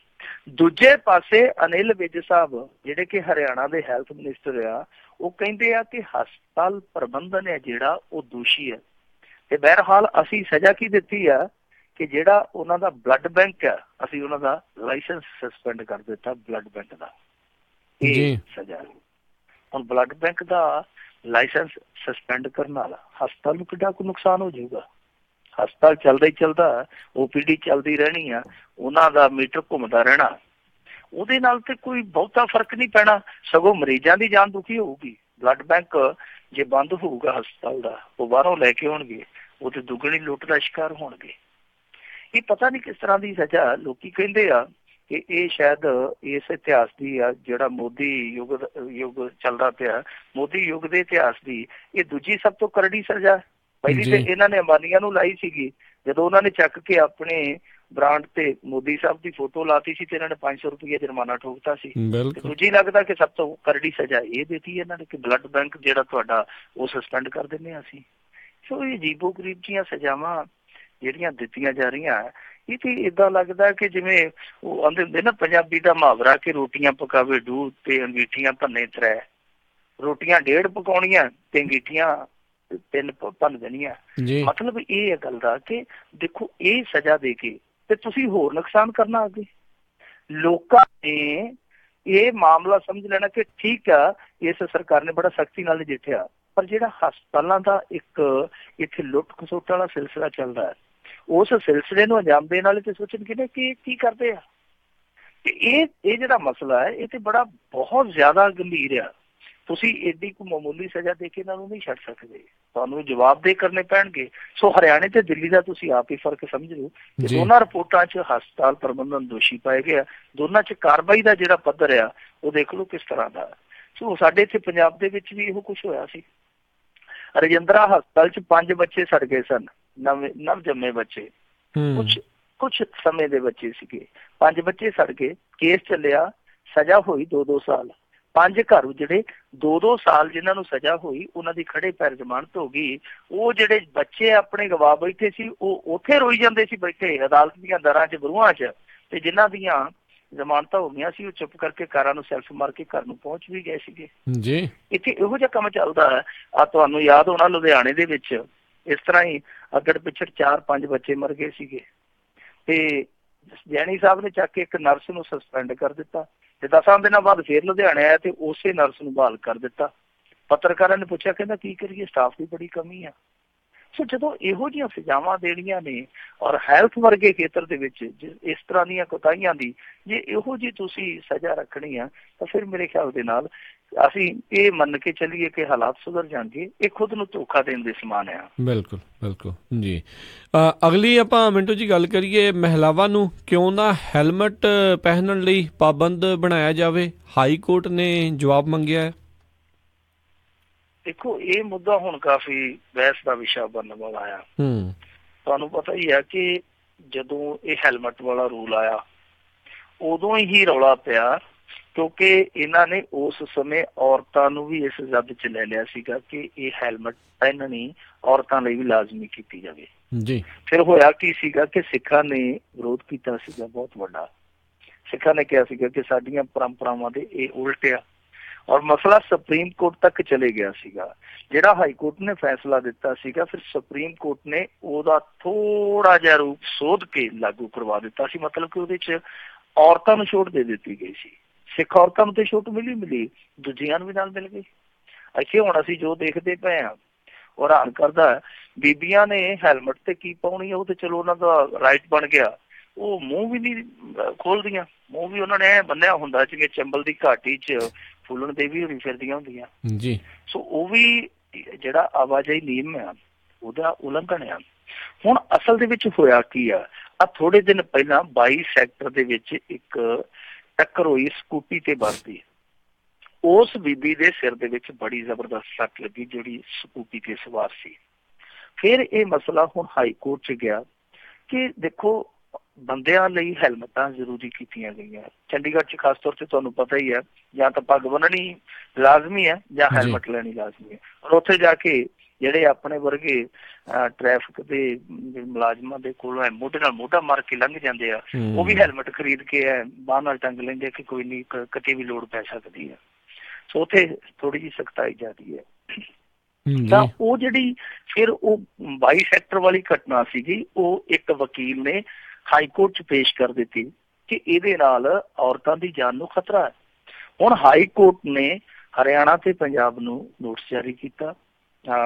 ਦੂਜੇ ਪਾਸੇ ਅਨਿਲ ਵਿਜ ਸਾਹਿਬ ਜਿਹੜੇ ਕਿ ਹਰਿਆਣਾ ਦੇ ਹੈਲਥ ਮਿਨਿਸਟਰ ਆ, ਉਹ ਕਹਿੰਦੇ ਆ ਕਿ ਹਸਪਤਾਲ ਪ੍ਰਬੰਧਨ ਹੈ ਜਿਹੜਾ ਉਹ ਦੋਸ਼ੀ ਹੈ। ਤੇ ਬਹਰਹਾਲ ਅਸੀਂ ਸਜ਼ਾ ਕੀ ਦਿੱਤੀ ਆ ਕਿ ਜਿਹੜਾ ਉਹਨਾਂ ਦਾ ਬਲੱਡ ਬੈਂਕ ਆ, ਅਸੀਂ ਉਹਨਾਂ ਦਾ ਲਾਇਸੈਂਸ ਸਸਪੈਂਡ ਕਰ ਦਿੱਤਾ ਬਲੱਡ ਬੈਂਕ ਦਾ। ਇਹ ਸਜ਼ਾ। ਹੁਣ ਬਲੱਡ ਬੈਂਕ ਦਾ ਲਾਇਸੈਂਸ ਸਸਪੈਂਡ ਕਰਨ ਨਾਲ ਹਸਪਤਾਲ ਨੂੰ ਕਿੱਡਾ ਕੁ ਨੁਕਸਾਨ ਹੋ ਜਾਊਗਾ। ਹਸਪਤਾਲ ਚੱਲਦਾ ਹੀ ਚੱਲਦਾ, OPD ਚੱਲਦੀ ਰਹਿਣੀ ਆ, ਉਹਨਾਂ ਦਾ ਮੀਟਰ ਘੁੰਮਦਾ ਰਹਿਣਾ, ਉਹਦੇ ਨਾਲ ਤੇ ਕੋਈ ਬਹੁਤਾ ਫਰਕ ਨਹੀਂ ਪੈਣਾ, ਸਗੋਂ ਮਰੀਜ਼ਾਂ ਦੀ ਜਾਨ ਦੁਖੀ ਹੋਊਗੀ। ਬਲੱਡ ਬੈਂਕ ਜੇ ਬੰਦ ਹੋਊਗਾ ਹਸਪਤਾਲ ਦਾ, ਉਹ ਬਾਹਰੋਂ ਲੈ ਕੇ ਆਉਣਗੇ, ਉਹ ਤੇ ਦੁੱਗਣੀ ਲੁੱਟ ਦਾ ਸ਼ਿਕਾਰ ਹੋਣਗੇ। ਇਹ ਪਤਾ ਨਹੀਂ ਕਿਸ ਤਰ੍ਹਾਂ ਦੀ ਸਜ਼ਾ। ਲੋਕੀ ਕਹਿੰਦੇ ਆ ਕਿ ਇਹ ਸ਼ਾਇਦ ਇਸ ਇਤਿਹਾਸ ਦੀ ਆ, ਜਿਹੜਾ ਮੋਦੀ ਯੁੱਗ ਚੱਲਦਾ ਪਿਆ, ਮੋਦੀ ਯੁੱਗ ਦੇ ਇਤਿਹਾਸ ਦੀ ਇਹ ਦੂਜੀ ਸਭ ਤੋਂ ਕਰੜੀ ਸਜ਼ਾ। ਪਹਿਲੀ ਤੇ ਇਹਨਾਂ ਨੇ ਅੰਬਾਨੀਆਂ ਨੂੰ ਲਾਈ ਸੀਗੀ, ਜਦੋਂ ਉਹਨਾਂ ਨੇ ਚੱਕ ਕੇ ਆਪਣੇ ਬ੍ਰਾਂਡ ਤੇ ਮੋਦੀ ਸਾਹਿਬ ਦੀ ਫੋਟੋ ਲਾਤੀ ਸੀ ਤੇ ਇਹਨਾਂ ਨੇ 500 ਰੁਪਏ ਜੁਰਮਾਨਾ ਠੋਕਤਾ ਸੀ। ਦੂਜੀ ਲੱਗਦਾ ਕਿ ਸਭ ਤੋਂ ਕਰੜੀ ਸਜ਼ਾ ਇਹ ਦਿੱਤੀ ਇਹਨਾਂ ਨੇ ਕਿ ਬਲੱਡ ਬੈਂਕ ਜਿਹੜਾ ਤੁਹਾਡਾ ਉਹ ਸਸਪੈਂਡ ਕਰ ਦਿੰਦੇ ਹਾਂ ਅਸੀਂ। ਸੋ ਇਹ ਅਜੀਬੋ ਗਰੀਬ ਦੀਆਂ ਸਜ਼ਾਵਾਂ ਜਿਹੜੀਆਂ ਦਿੱਤੀਆਂ ਜਾ ਰਹੀਆਂ, ਇਹ ਤੇ ਏਦਾਂ ਲੱਗਦਾ ਕਿ ਜਿਵੇਂ ਉਹ ਆਂਦੇ ਹੁੰਦੇ ਨਾ ਪੰਜਾਬੀ ਦਾ ਮੁਹਾਵਰਾ ਕਿ ਰੋਟੀਆਂ ਪਕਾਵੇ ਡੂਹ ਤੇ ਅੰਗੀਠੀਆਂ ਭੰਨੇ ਤਰੇ। ਰੋਟੀਆਂ 1.5 ਪਕਾਉਣੀਆਂ ਤੇ ਅੰਗੀਠੀਆਂ 3 ਭੰਨ ਦੇਣੀਆਂ। ਮਤਲਬ ਇਹ ਹੈ ਗੱਲ ਦਾ ਕਿ ਦੇਖੋ ਇਹ ਸਜ਼ਾ ਦੇ ਕੇ ਤੇ ਤੁਸੀਂ ਹੋਰ ਨੁਕਸਾਨ ਕਰਨਾ ਅੱਗੇ। ਲੋਕਾਂ ਨੇ ਇਹ ਮਾਮਲਾ ਸਮਝ ਲੈਣਾ ਕਿ ਠੀਕ ਆ, ਇਸ ਸਰਕਾਰ ਨੇ ਬੜਾ ਸਖਤੀ ਨਾਲ ਨਜਿੱਠਿਆ, ਪਰ ਜਿਹੜਾ ਹਸਪਤਾਲਾਂ ਦਾ ਇੱਕ ਇੱਥੇ ਲੁੱਟ ਖਸੁੱਟ ਵਾਲਾ ਸਿਲਸਿਲਾ ਚੱਲਦਾ ਹੈ, ਉਸ ਸਿਲਸਿਲੇ ਨੂੰ ਅੰਜਾਮ ਦੇਣ ਵਾਲੇ ਤੇ ਸੋਚਣਗੇ ਨੇ ਕਿ ਕੀ ਕਰਦੇ ਆ। ਇਹ ਜਿਹੜਾ ਮਸਲਾ ਹੈ ਇਹ ਤੇ ਬਹੁਤ ਜ਼ਿਆਦਾ ਗੰਭੀਰ ਆ। ਤੁਸੀਂ ਏਡੀ ਕੋਈ ਮਾਮੂਲੀ ਸਜ਼ਾ ਦੇ ਕੇ ਇਹਨਾਂ ਨੂੰ ਨਹੀਂ ਛੱਡ ਸਕਦੇ, ਤੁਹਾਨੂੰ ਜਵਾਬਦੇਹ ਕਰਨੇ ਪੈਣਗੇ। ਸੋ ਹਰਿਆਣੇ ਤੇ ਦਿੱਲੀ ਦਾ ਤੁਸੀਂ ਆਪ ਹੀ ਫਰਕ ਸਮਝ ਲਓ ਕਿ ਦੋਨਾਂ ਰਿਪੋਰਟਾਂ 'ਚ ਹਸਪਤਾਲ ਪ੍ਰਬੰਧਨ ਦੋਸ਼ੀ ਪਾਏ ਗਏ, ਦੋਨਾਂ 'ਚ ਕਾਰਵਾਈ ਦਾ ਜਿਹੜਾ ਪੱਧਰ ਆ ਉਹ ਦੇਖ ਲਓ ਕਿਸ ਤਰ੍ਹਾਂ ਦਾ। ਸੋ ਸਾਡੇ ਇੱਥੇ ਪੰਜਾਬ ਦੇ ਵਿੱਚ ਵੀ ਇਹੋ ਕੁਛ ਹੋਇਆ ਸੀ। ਰਜਿੰਦਰਾ ਹਸਪਤਾਲ 'ਚ 5 ਬੱਚੇ ਸੜ ਗਏ ਸਨ, ਨਵ ਜੰਮੇ ਬੱਚੇ, ਕੁਛ ਸਮੇਂ ਦੇ ਬੱਚੇ ਸੀਗੇ। 5 ਬੱਚੇ ਸੜ ਗਏ, ਕੇਸ ਚੱਲਿਆ, ਸਜ਼ਾ ਹੋਈ 2-2 ਸਾਲ। 5 ਘਰ ਜਿਹੜੇ 2-2 ਸਾਲ ਜਿਨ੍ਹਾਂ ਨੂੰ ਸਜ਼ਾ ਹੋਈ ਉਹਨਾਂ ਦੀ ਖੜੇ ਪੈਰ ਜ਼ਮਾਨਤ ਹੋ ਗਈ। ਉਹ ਜਿਹੜੇ ਬੱਚੇ ਆਪਣੇ ਗਵਾ ਬੈਠੇ ਸੀ ਉਹ ਉੱਥੇ ਰੋਈ ਜਾਂਦੇ ਸੀ ਬੈਠੇ ਅਦਾਲਤ ਦੀਆਂ ਦਰਾਂ 'ਚ, ਬਰੂਹਾਂ 'ਚ, ਤੇ ਜਿਨ੍ਹਾਂ ਦੀਆਂ ਜ਼ਮਾਨਤਾਂ ਹੋ ਗਈਆਂ ਸੀ ਉਹ ਚੁੱਪ ਕਰਕੇ ਕਾਰਾਂ ਨੂੰ ਸੈਲਫ ਮਾਰ ਕੇ ਘਰ ਨੂੰ ਪਹੁੰਚ ਵੀ ਗਏ ਸੀਗੇ। ਇੱਥੇ ਇਹੋ ਜਿਹਾ ਕੰਮ ਚੱਲਦਾ ਹੈ। ਆ ਤੁਹਾਨੂੰ ਯਾਦ ਹੋਣਾ ਲੁਧਿਆਣੇ ਦੇ ਵਿੱਚ ਇਸ ਤਰ੍ਹਾਂ ਹੀ ਅੱਗੜ ਪਿੱਛੜ 4-5 ਬੱਚੇ ਮਰ ਗਏ ਸੀਗੇ ਤੇ ਜੈਣੀ ਸਾਹਿਬ ਨੇ ਚੱਕ ਕੇ ਇੱਕ ਨਰਸ ਨੂੰ ਸਸਪੈਂਡ ਕਰ ਦਿੱਤਾ ਤੇ 10 ਦਿਨਾਂ ਬਾਅਦ ਫੇਰ ਲੁਧਿਆਣੇ ਆਇਆ ਤੇ ਉਸੇ ਨਰਸ ਨੂੰ ਬਹਾਲ ਕਰ ਦਿੱਤਾ। ਪੱਤਰਕਾਰਾਂ ਨੇ ਪੁੱਛਿਆ, ਕਹਿੰਦਾ ਕੀ ਕਰੀਏ, ਸਟਾਫ ਦੀ ਬੜੀ ਕਮੀ ਆ। ਸੋ ਜਦੋਂ ਇਹੋ ਜਿਹੀਆਂ ਸਜ਼ਾਵਾਂ ਦੇਣੀਆਂ ਨੇ ਔਰ ਹੈਲਥ ਵਰਗੇ ਖੇਤਰ ਦੇ ਵਿੱਚ ਇਸ ਤਰ੍ਹਾਂ ਦੀਆਂ ਕੋਤਾਹੀਆਂ ਦੀ ਜੇ ਇਹੋ ਜਿਹੀ ਤੁਸੀਂ ਸਜ਼ਾ ਰੱਖਣੀ ਆ ਤਾਂ ਫਿਰ ਮੇਰੇ ਖਿਆਲ ਦੇ ਨਾਲ ਅਸੀਂ ਇਹ ਮੰਨ ਕੇ ਚੱਲੀਏ ਕਿ ਹਾਲਾਤ ਸੁਧਰ ਜਾਣਗੇ। ਇਹ ਖੁਦ ਨੂੰ ਧੋਖਾ ਦੇਣ ਦੇ ਸਮਾਨ ਆ। ਬਿਲਕੁਲ ਬਿਲਕੁਲ ਜੀ। ਅਗਲੀ ਆਪਾਂ ਮਿੰਟੂ ਜੀ ਗੱਲ ਕਰੀਏ, ਮਹਿਲਾਵਾਂ ਨੂੰ ਕਿਉਂ ਨਾ ਹੈਲਮਟ ਪਹਿਨਣ ਲਈ ਪਾਬੰਦ ਬਣਾਇਆ ਜਾਵੇ, ਹਾਈ ਕੋਰਟ ਨੇ ਜਵਾਬ ਮੰਗਿਆ ਹੈ। ਦੇਖੋ ਇਹ ਮੁੱਦਾ ਹੁਣ ਕਾਫੀ ਬਹਿਸ ਦਾ ਵਿਸ਼ਾ ਬਣਨ ਵਾਲਾ ਆ। ਤੁਹਾਨੂੰ ਪਤਾ ਹੀ ਆ ਕਿ ਜਦੋਂ ਇਹ ਹੈਲਮਟ ਵਾਲਾ ਰੂਲ ਆਇਆ ਉਦੋਂ ਹੀ ਰੌਲਾ ਪਿਆ ਕਿਉਂਕਿ ਇਹਨਾਂ ਨੇ ਉਸ ਸਮੇਂ ਔਰਤਾਂ ਨੂੰ ਵੀ ਇਸ ਜ਼ਦ 'ਚ ਲੈ ਲਿਆ ਸੀਗਾ ਕਿ ਇਹ ਹੈਲਮਟ ਪਹਿਨਣੀ ਔਰਤਾਂ ਲਈ ਵੀ ਲਾਜ਼ਮੀ ਕੀਤੀ ਜਾਵੇ। ਫਿਰ ਹੋਇਆ ਕੀ ਸੀਗਾ ਕਿ ਸਿੱਖਾਂ ਨੇ ਵਿਰੋਧ ਕੀਤਾ ਸੀਗਾ ਬਹੁਤ ਵੱਡਾ। ਸਿੱਖਾਂ ਨੇ ਕਿਹਾ ਸੀਗਾ ਕਿ ਸਾਡੀਆਂ ਪਰੰਪਰਾਵਾਂ ਦੇ ਇਹ ਉਲਟ ਆ ਔਰ ਮਸਲਾ ਸੁਪਰੀਮ ਕੋਰਟ ਤੱਕ ਚਲੇ ਗਿਆ ਸੀਗਾ। ਜਿਹੜਾ ਹਾਈ ਕੋਰਟ ਨੇ ਫੈਸਲਾ ਦਿੱਤਾ ਸੀਗਾ ਫਿਰ ਸੁਪਰੀਮ ਕੋਰਟ ਨੇ ਉਹਦਾ ਥੋੜਾ ਜਿਹਾ ਰੂਪ ਸੋਧ ਕੇ ਲਾਗੂ ਕਰਵਾ ਦਿੱਤਾ ਸੀ। ਮਤਲਬ ਕਿ ਉਹਦੇ 'ਚ ਔਰਤਾਂ ਨੂੰ ਛੋਟ ਦੇ ਦਿੱਤੀ ਗਈ ਸੀ। ਸਿੱਖ ਔਰਤਾਂ ਨੂੰ ਤੇ ਛੋਟ ਮਿਲੀ, ਦੂਜੀਆਂ ਨੂੰ ਵੀ ਨਾਲ ਮਿਲ ਗਈ। ਇੱਥੇ ਹੁਣ ਅਸੀਂ ਜੋ ਦੇਖਦੇ ਪਏ ਹਾਂ ਉਹ ਹੈਰਾਨ ਕਰਦਾ, ਬੀਬੀਆਂ ਨੇ ਹੈਲਮਟ ਤੇ ਕੀ ਪਾਉਣੀ ਆ, ਉਹ ਤੇ ਚਲੋ ਉਹਨਾਂ ਦਾ ਰਾਈਟ ਬਣ ਗਿਆ। ਉਹ ਮੂੰਹ ਵੀ ਨਹੀਂ ਖੋਲਦੀਆਂ, ਮੂੰਹ ਵੀ ਉਹਨਾਂ ਨੇ ਐ ਬੰਨਿਆ ਹੁੰਦਾ ਜਿਵੇਂ ਚੰਬਲ ਦੀ ਘਾਟੀ 'ਚ ਫੁੱਲਣ ਦੇਵੀ ਹੋਣੀ ਫਿਰਦੀਆਂ ਹੁੰਦੀਆਂ। ਸੋ ਉਹ ਵੀ ਜਿਹੜਾ ਆਵਾਜਾਈ ਨਿਯਮ ਆ ਉਹਦਾ ਉਲੰਘਣ ਆ। ਹੁਣ ਅਸਲ ਦੇ ਵਿੱਚ ਹੋਇਆ ਕੀ ਆ ਥੋੜੇ ਦਿਨ ਪਹਿਲਾਂ 22 ਸੈਕਟਰ ਦੇ ਵਿੱਚ ਇੱਕ ਟੱਕਰ ਹੋਈ ਸਕੂਟੀ ਤੇ ਬੱਸ ਦੀ। ਉਸ ਬੀਬੀ ਦੇ ਸਿਰ ਦੇ ਵਿੱਚ ਬੜੀ ਜ਼ਬਰਦਸਤ ਸੱਟ ਲੱਗੀ ਜਿਹੜੀ ਸਕੂਟੀ ਤੇ ਸਵਾਰ ਸੀ। ਫਿਰ ਇਹ ਮਸਲਾ ਹੁਣ ਹਾਈ ਕੋਰਟ 'ਚ ਗਿਆ ਕਿ ਦੇਖੋ ਬੰਦਿਆਂ ਲਈ ਹੈਲਮਟਾਂ ਜ਼ਰੂਰੀ ਕੀਤੀਆਂ ਗਈਆਂ। ਚੰਡੀਗੜ੍ਹ 'ਚ ਖਾਸ ਤੌਰ ਤੇ ਤੁਹਾਨੂੰ ਪਤਾ ਹੀ ਹੈ ਜਾਂ ਤਾਂ ਪੱਗ ਬੰਨਣੀ ਲਾਜ਼ਮੀ ਹੈ ਜਾਂ ਹੈਲਮਟ ਲੈਣੀ ਲਾਜ਼ਮੀ ਹੈ। ਔਰ ਉੱਥੇ ਜਾ ਕੇ ਜਿਹੜੇ ਆਪਣੇ ਵਰਗੇ ਟ੍ਰੈਫਿਕ ਦੇ ਮੁਲਾਜ਼ਮਾਂ ਦੇ ਕੋਲੋਂ ਮੋਢੇ ਨਾਲ ਮੋਢਾ ਮਾਰ ਕੇ ਲੰਘ ਜਾਂਦੇ ਆ, ਉਹ ਵੀ ਹੈਲਮਟ ਖਰੀਦ ਕੇ ਬਾਂਹ ਨਾਲ ਟੰਗ ਲੈਂਦੇ ਕਿ ਕੋਈ ਨਹੀਂ ਕਿਤੇ ਵੀ ਲੋੜ ਪੈ ਸਕਦੀ ਹੈ। ਸੋ ਉੱਥੇ ਥੋੜੀ ਜਿਹੀ ਸਖਤਾਈ ਜਾਂਦੀ ਹੈ। ਤਾਂ ਉਹ ਜਿਹੜੀ ਫਿਰ ਉਹ 22 ਸੈਕਟਰ ਵਾਲੀ ਘਟਨਾ ਸੀਗੀ ਉਹ ਇੱਕ ਵਕੀਲ ਨੇ ਹਾਈ ਕੋਰਟ 'ਚ ਪੇਸ਼ ਕਰ ਦਿੱਤੀ ਕਿ ਇਹਦੇ ਨਾਲ ਔਰਤਾਂ ਦੀ ਜਾਨ ਨੂੰ ਖਤਰਾ ਹੈ। ਹੁਣ ਹਾਈ ਕੋਰਟ ਨੇ ਹਰਿਆਣਾ ਤੇ ਪੰਜਾਬ ਨੂੰ ਨੋਟਿਸ ਜਾਰੀ ਕੀਤਾ,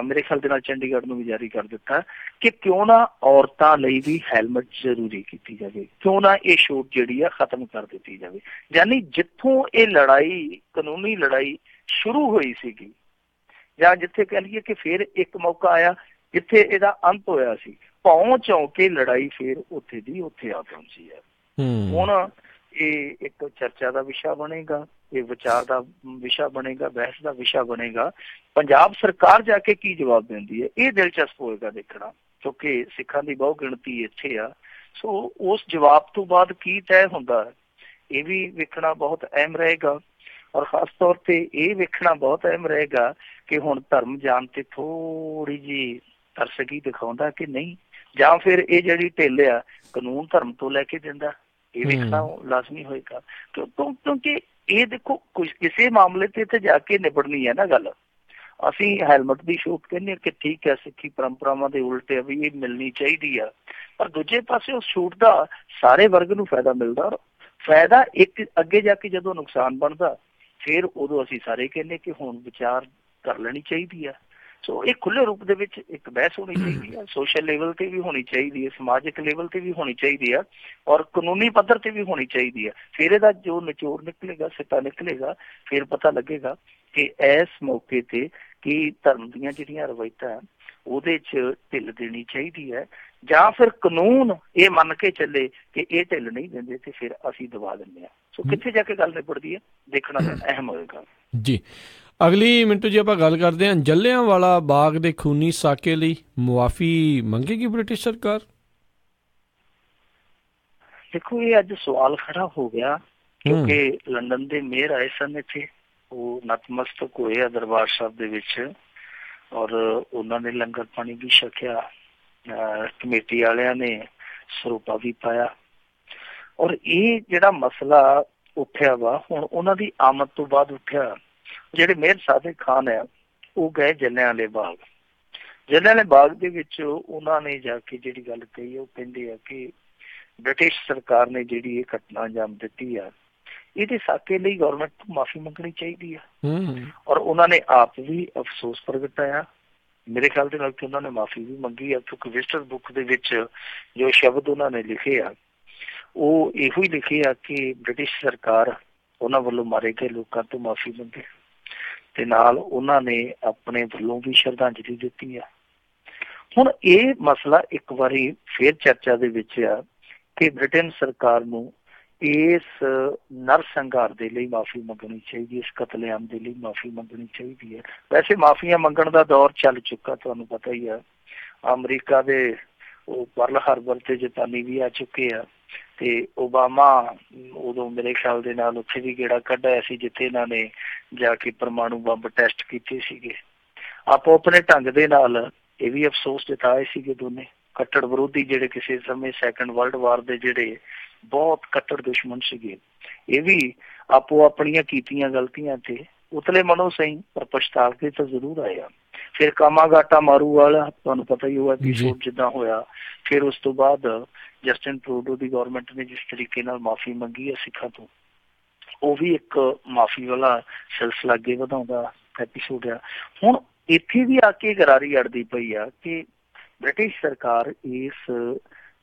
ਮੇਰੇ ਖਿਆਲ ਦੇ ਨਾਲ ਚੰਡੀਗੜ੍ਹ ਨੂੰ ਵੀ ਜਾਰੀ ਕਰ ਦਿੱਤਾ ਕਿ ਕਿਉਂ ਨਾ ਔਰਤਾਂ ਲਈ ਵੀ ਹੈਲਮਟ ਜ਼ਰੂਰੀ ਕੀਤੀ ਜਾਵੇ, ਕਿਉਂ ਨਾ ਇਹ ਛੋਟ ਜਿਹੜੀ ਆ ਖਤਮ ਕਰ ਦਿੱਤੀ ਜਾਵੇ। ਯਾਨੀ ਜਿੱਥੋਂ ਇਹ ਲੜਾਈ ਕਾਨੂੰਨੀ ਲੜਾਈ ਸ਼ੁਰੂ ਹੋਈ ਸੀਗੀ ਜਾਂ ਜਿੱਥੇ ਕਹਿ ਲਈਏ ਕਿ ਫਿਰ ਇੱਕ ਮੌਕਾ ਆਇਆ ਜਿੱਥੇ ਇਹਦਾ ਅੰਤ ਹੋਇਆ ਸੀ, ਪਹੁੰਚ ਕੇ ਲੜਾਈ ਫੇਰ ਉੱਥੇ ਦੀ ਉੱਥੇ ਆ ਪਹੁੰਚੀ ਹੈ। ਹੁਣ ਇਹ ਇੱਕ ਚਰਚਾ ਦਾ ਵਿਸ਼ਾ ਬਣੇਗਾ, ਇਹ ਵਿਚਾਰ ਦਾ ਵਿਸ਼ਾ ਬਣੇਗਾ, ਬਹਿਸ ਦਾ ਵਿਸ਼ਾ ਬਣੇਗਾ। ਪੰਜਾਬ ਸਰਕਾਰ ਜਾ ਕੇ ਕੀ ਜਵਾਬ ਦਿੰਦੀ ਹੈ, ਇਹ ਦਿਲਚਸਪ ਹੋਏਗਾ ਦੇਖਣਾ, ਕਿਉਂਕਿ ਸਿੱਖਾਂ ਦੀ ਬਹੁ ਗਿਣਤੀ ਇੱਥੇ ਆ। ਸੋ ਉਸ ਜਵਾਬ ਤੋਂ ਬਾਅਦ ਕੀ ਤੈਅ ਹੁੰਦਾ ਹੈ, ਇਹ ਵੀ ਵੇਖਣਾ ਬਹੁਤ ਅਹਿਮ ਰਹੇਗਾ। ਔਰ ਖਾਸ ਤੌਰ ਤੇ ਇਹ ਵੇਖਣਾ ਬਹੁਤ ਅਹਿਮ ਰਹੇਗਾ ਕਿ ਹੁਣ ਧਰਮ ਜਾਣ ਤੇ ਥੋੜੀ ਜਿਹੀ ਤਰਸਗੀ ਦਿਖਾਉਂਦਾ ਕਿ ਨਹੀਂ, ਜਾਂ ਫਿਰ ਇਹ ਜਿਹੜੀ ਢਿੱਲ ਆ ਕਾਨੂੰਨ ਧਰਮ ਤੋਂ ਲੈ ਕੇ ਦਿੰਦਾ, ਇਹ ਵੇਖਣਾ ਲਾਜ਼ਮੀ ਹੋਏਗਾ। ਕਿਉਂਕਿ ਇਹ ਦੇਖੋ ਕਿਸੇ ਮਾਮਲੇ ਤੇ ਜਾ ਕੇ ਨਿਬੜਨੀ ਹੈ ਨਾ ਗੱਲ। ਅਸੀਂ ਹੈਲਮਟ ਦੀ ਛੂਟ ਕਹਿੰਦੇ ਕਿ ਠੀਕ ਹੈ, ਸਿੱਖੀ ਪਰੰਪਰਾਵਾਂ ਦੇ ਉਲਟ ਆ ਵੀ ਇਹ ਮਿਲਣੀ ਚਾਹੀਦੀ ਆ, ਪਰ ਦੂਜੇ ਪਾਸੇ ਉਸ ਛੂਟ ਦਾ ਸਾਰੇ ਵਰਗ ਨੂੰ ਫਾਇਦਾ ਮਿਲਦਾ। ਫਾਇਦਾ ਇੱਕ ਅੱਗੇ ਜਾ ਕੇ ਜਦੋਂ ਨੁਕਸਾਨ ਬਣਦਾ ਫਿਰ ਉਦੋਂ ਅਸੀਂ ਸਾਰੇ ਕਹਿੰਦੇ ਕਿ ਹੁਣ ਵਿਚਾਰ ਕਰ ਲੈਣੀ ਚਾਹੀਦੀ ਆ। ਸੋ ਇਹ ਖੁੱਲੇ ਰੂਪ ਦੇ ਵਿੱਚ ਇੱਕ ਬਹਿਸ ਹੋਣੀ ਚਾਹੀਦੀ ਆ, ਸੋਸ਼ਲ ਲੈਵਲ ਤੇ ਵੀ ਹੋਣੀ ਚਾਹੀਦੀ ਹੈ, ਸਮਾਜਿਕ ਲੈਵਲ ਤੇ ਵੀ ਹੋਣੀ ਚਾਹੀਦੀ ਆ, ਔਰ ਕਾਨੂੰਨੀ ਪੱਧਰ ਤੇ ਵੀ ਹੋਣੀ ਚਾਹੀਦੀ ਆ। ਫਿਰ ਇਹਦਾ ਜੋ ਨਿਚੋੜ ਨਿਕਲੇਗਾ, ਸਿੱਟਾ ਨਿਕਲੇਗਾ, ਫਿਰ ਪਤਾ ਲੱਗੇਗਾ ਕਿ ਇਸ ਮੌਕੇ ਤੇ ਕੀ ਧਰਮ ਦੀਆਂ ਜਿਹੜੀਆਂ ਰਵਾਇਤਾਂ ਉਹਦੇ 'ਚ ਢਿੱਲ ਦੇਣੀ ਚਾਹੀਦੀ ਹੈ, ਜਾਂ ਫਿਰ ਕਾਨੂੰਨ ਇਹ ਮੰਨ ਕੇ ਚੱਲੇ ਕਿ ਇਹ ਢਿੱਲ ਨਹੀਂ ਦਿੰਦੇ ਤੇ ਫਿਰ ਅਸੀਂ ਦਬਾ ਦਿੰਦੇ ਹਾਂ। ਸੋ ਕਿੱਥੇ ਜਾ ਕੇ ਗੱਲ ਨਿਬੜਦੀ ਹੈ ਦੇਖਣਾ ਅਹਿਮ ਹੋਏਗਾ ਜੀ। ਅਗਲੀ ਮਿੰਟੂ ਜੀ ਆਪਾਂ ਗੱਲ ਕਰਦੇ ਹਾਂ, ਜਲਿਆਂਵਾਲਾ ਬਾਗ ਦੇ ਖੂਨੀ ਸਾਕੇ ਲਈ ਮੁਆਫੀ ਮੰਗੇਗੀ ਬ੍ਰਿਟਿਸ਼ ਸਰਕਾਰ? ਦੇਖੋ ਇਹ ਅੱਜ ਸਵਾਲ ਖੜਾ ਹੋ ਗਿਆ, ਕਿਉਂਕਿ ਲੰਡਨ ਦੇ ਮੇਅਰ ਆਏ ਸਨ ਇੱਥੇ, ਉਹ ਨਤਮਸਤਕ ਹੋਏ ਆ ਦਰਬਾਰ ਸਾਹਿਬ ਦੇ ਵਿੱਚ, ਔਰ ਉਹਨਾਂ ਨੇ ਲੰਗਰ ਪਾਣੀ ਵੀ ਛਕਿਆ, ਕਮੇਟੀ ਵਾਲਿਆਂ ਨੇ ਸਰੋਪਾ ਵੀ ਪਾਇਆ। ਔਰ ਇਹ ਜਿਹੜਾ ਮਸਲਾ ਉੱਠਿਆ ਵਾ ਹੁਣ ਉਹਨਾਂ ਦੀ ਆਮਦ ਤੋਂ ਬਾਅਦ ਉੱਠਿਆ। ਜਿਹੜੇ ਮੇਅਰ ਸਾਦਿਕ ਖਾਨ ਆ ਉਹ ਗਏ ਜਲਿਆਂਵਾਲੇ ਬਾਗ। ਜਲਿਆਂਵਾਲੇ ਬਾਗ ਦੇ ਵਿੱਚ ਉਹਨਾਂ ਨੇ ਜਾ ਕੇ ਜਿਹੜੀ ਗੱਲ ਕਹੀ, ਉਹ ਕਹਿੰਦੇ ਆ ਕਿ ਬ੍ਰਿਟਿਸ਼ ਸਰਕਾਰ ਨੇ ਜਿਹੜੀ ਇਹ ਘਟਨਾ ਅੰਜਾਮ ਦਿੱਤੀ ਆ, ਇਹਦੇ ਸਾਕੇ ਲਈ ਗੌਰਮੈਂਟ ਤੋਂ ਮਾਫ਼ੀ ਮੰਗਣੀ ਚਾਹੀਦੀ ਆ। ਔਰ ਉਹਨਾਂ ਨੇ ਆਪ ਵੀ ਅਫਸੋਸ ਪ੍ਰਗਟਾਇਆ, ਮੇਰੇ ਖਿਆਲ ਦੇ ਨਾਲ ਕਿ ਉਹਨਾਂ ਨੇ ਮਾਫ਼ੀ ਵੀ ਮੰਗੀ ਆ, ਕਿਉਂਕਿ ਵਿਜ਼ਟਰ ਬੁੱਕ ਦੇ ਵਿੱਚ ਜੋ ਸ਼ਬਦ ਉਹਨਾਂ ਨੇ ਲਿਖੇ ਆ ਉਹ ਇਹੋ ਹੀ ਲਿਖੇ ਆ ਕਿ ਬ੍ਰਿਟਿਸ਼ ਸਰਕਾਰ ਉਹਨਾਂ ਵੱਲੋਂ ਮਾਰੇ ਗਏ ਲੋਕਾਂ ਤੋਂ ਮਾਫ਼ੀ ਮੰਗੇ, ਤੇ ਨਾਲ ਉਹਨਾਂ ਨੇ ਆਪਣੇ ਵੱਲੋਂ ਵੀ ਸ਼ਰਧਾਂਜਲੀ ਦਿੱਤੀ ਆ। ਹੁਣ ਇਹ ਮਸਲਾ ਇੱਕ ਵਾਰੀ ਫੇਰ ਚਰਚਾ ਦੇ ਵਿੱਚ ਆ ਕਿ ਬ੍ਰਿਟੇਨ ਸਰਕਾਰ ਨੂੰ ਇਸ ਨਰਸੰਹਾਰ ਦੇ ਲਈ ਮਾਫ਼ੀ ਮੰਗਣੀ ਚਾਹੀਦੀ, ਇਸ ਕਤਲੇਆਮ ਦੇ ਲਈ ਮਾਫ਼ੀ ਮੰਗਣੀ ਚਾਹੀਦੀ ਹੈ। ਵੈਸੇ ਮਾਫ਼ੀਆਂ ਮੰਗਣ ਦਾ ਦੌਰ ਚੱਲ ਚੁੱਕਾ, ਤੁਹਾਨੂੰ ਪਤਾ ਹੀ ਆ। ਅਮਰੀਕਾ ਦੇ ਉਹ ਪਰਲ ਹਾਰਬਰ ਤੇ ਜਪਾਨੀ ਵੀ ਆ ਚੁੱਕੇ ਆ, ਤੇ ਓਬਾਮਾ ਉਦੋਂ ਮੇਰੇ ਖਿਆਲ ਦੇ ਨਾਲ ਉੱਥੇ ਵੀ ਗੇੜਾ ਕੱਢਿਆ ਸੀ ਜਿੱਥੇ ਇਹਨਾਂ ਨੇ ਜਾ ਕੇ ਪਰਮਾਣੂ ਬੰਬ ਟੈਸਟ ਕੀਤੇ ਸੀਗੇ। ਆਪੋ ਆਪਣੇ ਢੰਗ ਦੇ ਨਾਲ ਇਹ ਵੀ ਅਫਸੋਸ ਜਤਾਏ ਸੀਗੇ ਦੋਨੇ ਕੱਟੜ ਵਿਰੋਧੀ, ਜਿਹੜੇ ਕਿਸੇ ਸਮੇਂ ਸੈਕੰਡ ਵਰਲਡ ਵਾਰ ਦੇ ਜਿਹੜੇ ਬਹੁਤ ਕੱਟੜ ਦੁਸ਼ਮਣ ਸੀਗੇ, ਇਹ ਵੀ ਆਪੋ ਆਪਣੀਆਂ ਕੀਤੀਆਂ ਗਲਤੀਆਂ ਤੇ ਉਤਲੇ ਮਨੋਂ ਸਹੀ ਪਰ ਪਛਤਾਵ ਕੇ ਤਾਂ ਜ਼ਰੂਰ ਆਏ ਆ। ਫਿਰ ਕਾਮਾਗਾਟਾ ਮਾਰੂ ਵਾਲਾ ਤੁਹਾਨੂੰ ਪਤਾ ਹੀ ਉਹ ਐਪੀਸੋਡ ਜਿੱਦਾਂ ਹੋਇਆ, ਫਿਰ ਉਸ ਤੋਂ ਬਾਅਦ ਜਸਟਿਨ ਟਰੂਡੋ ਦੀ ਗੌਰਮੈਂਟ ਨੇ ਜਿਸ ਤਰੀਕੇ ਨਾਲ ਮਾਫ਼ੀ ਮੰਗੀ ਹੈ ਸਿੱਖਾਂ ਤੋਂ, ਉਹ ਵੀ ਇੱਕ ਮਾਫ਼ੀ ਵਾਲਾ ਸਿਲਸਿਲਾ ਅੱਗੇ ਵਧਾਉਂਦਾ ਐਪੀਸੋਡ ਆ। ਹੁਣ ਇੱਥੇ ਵੀ ਆ ਕੇ ਗਰਾਰੀ ਅੜਦੀ ਪਈ ਆ ਕਿ ਬ੍ਰਿਟਿਸ਼ ਸਰਕਾਰ ਇਸ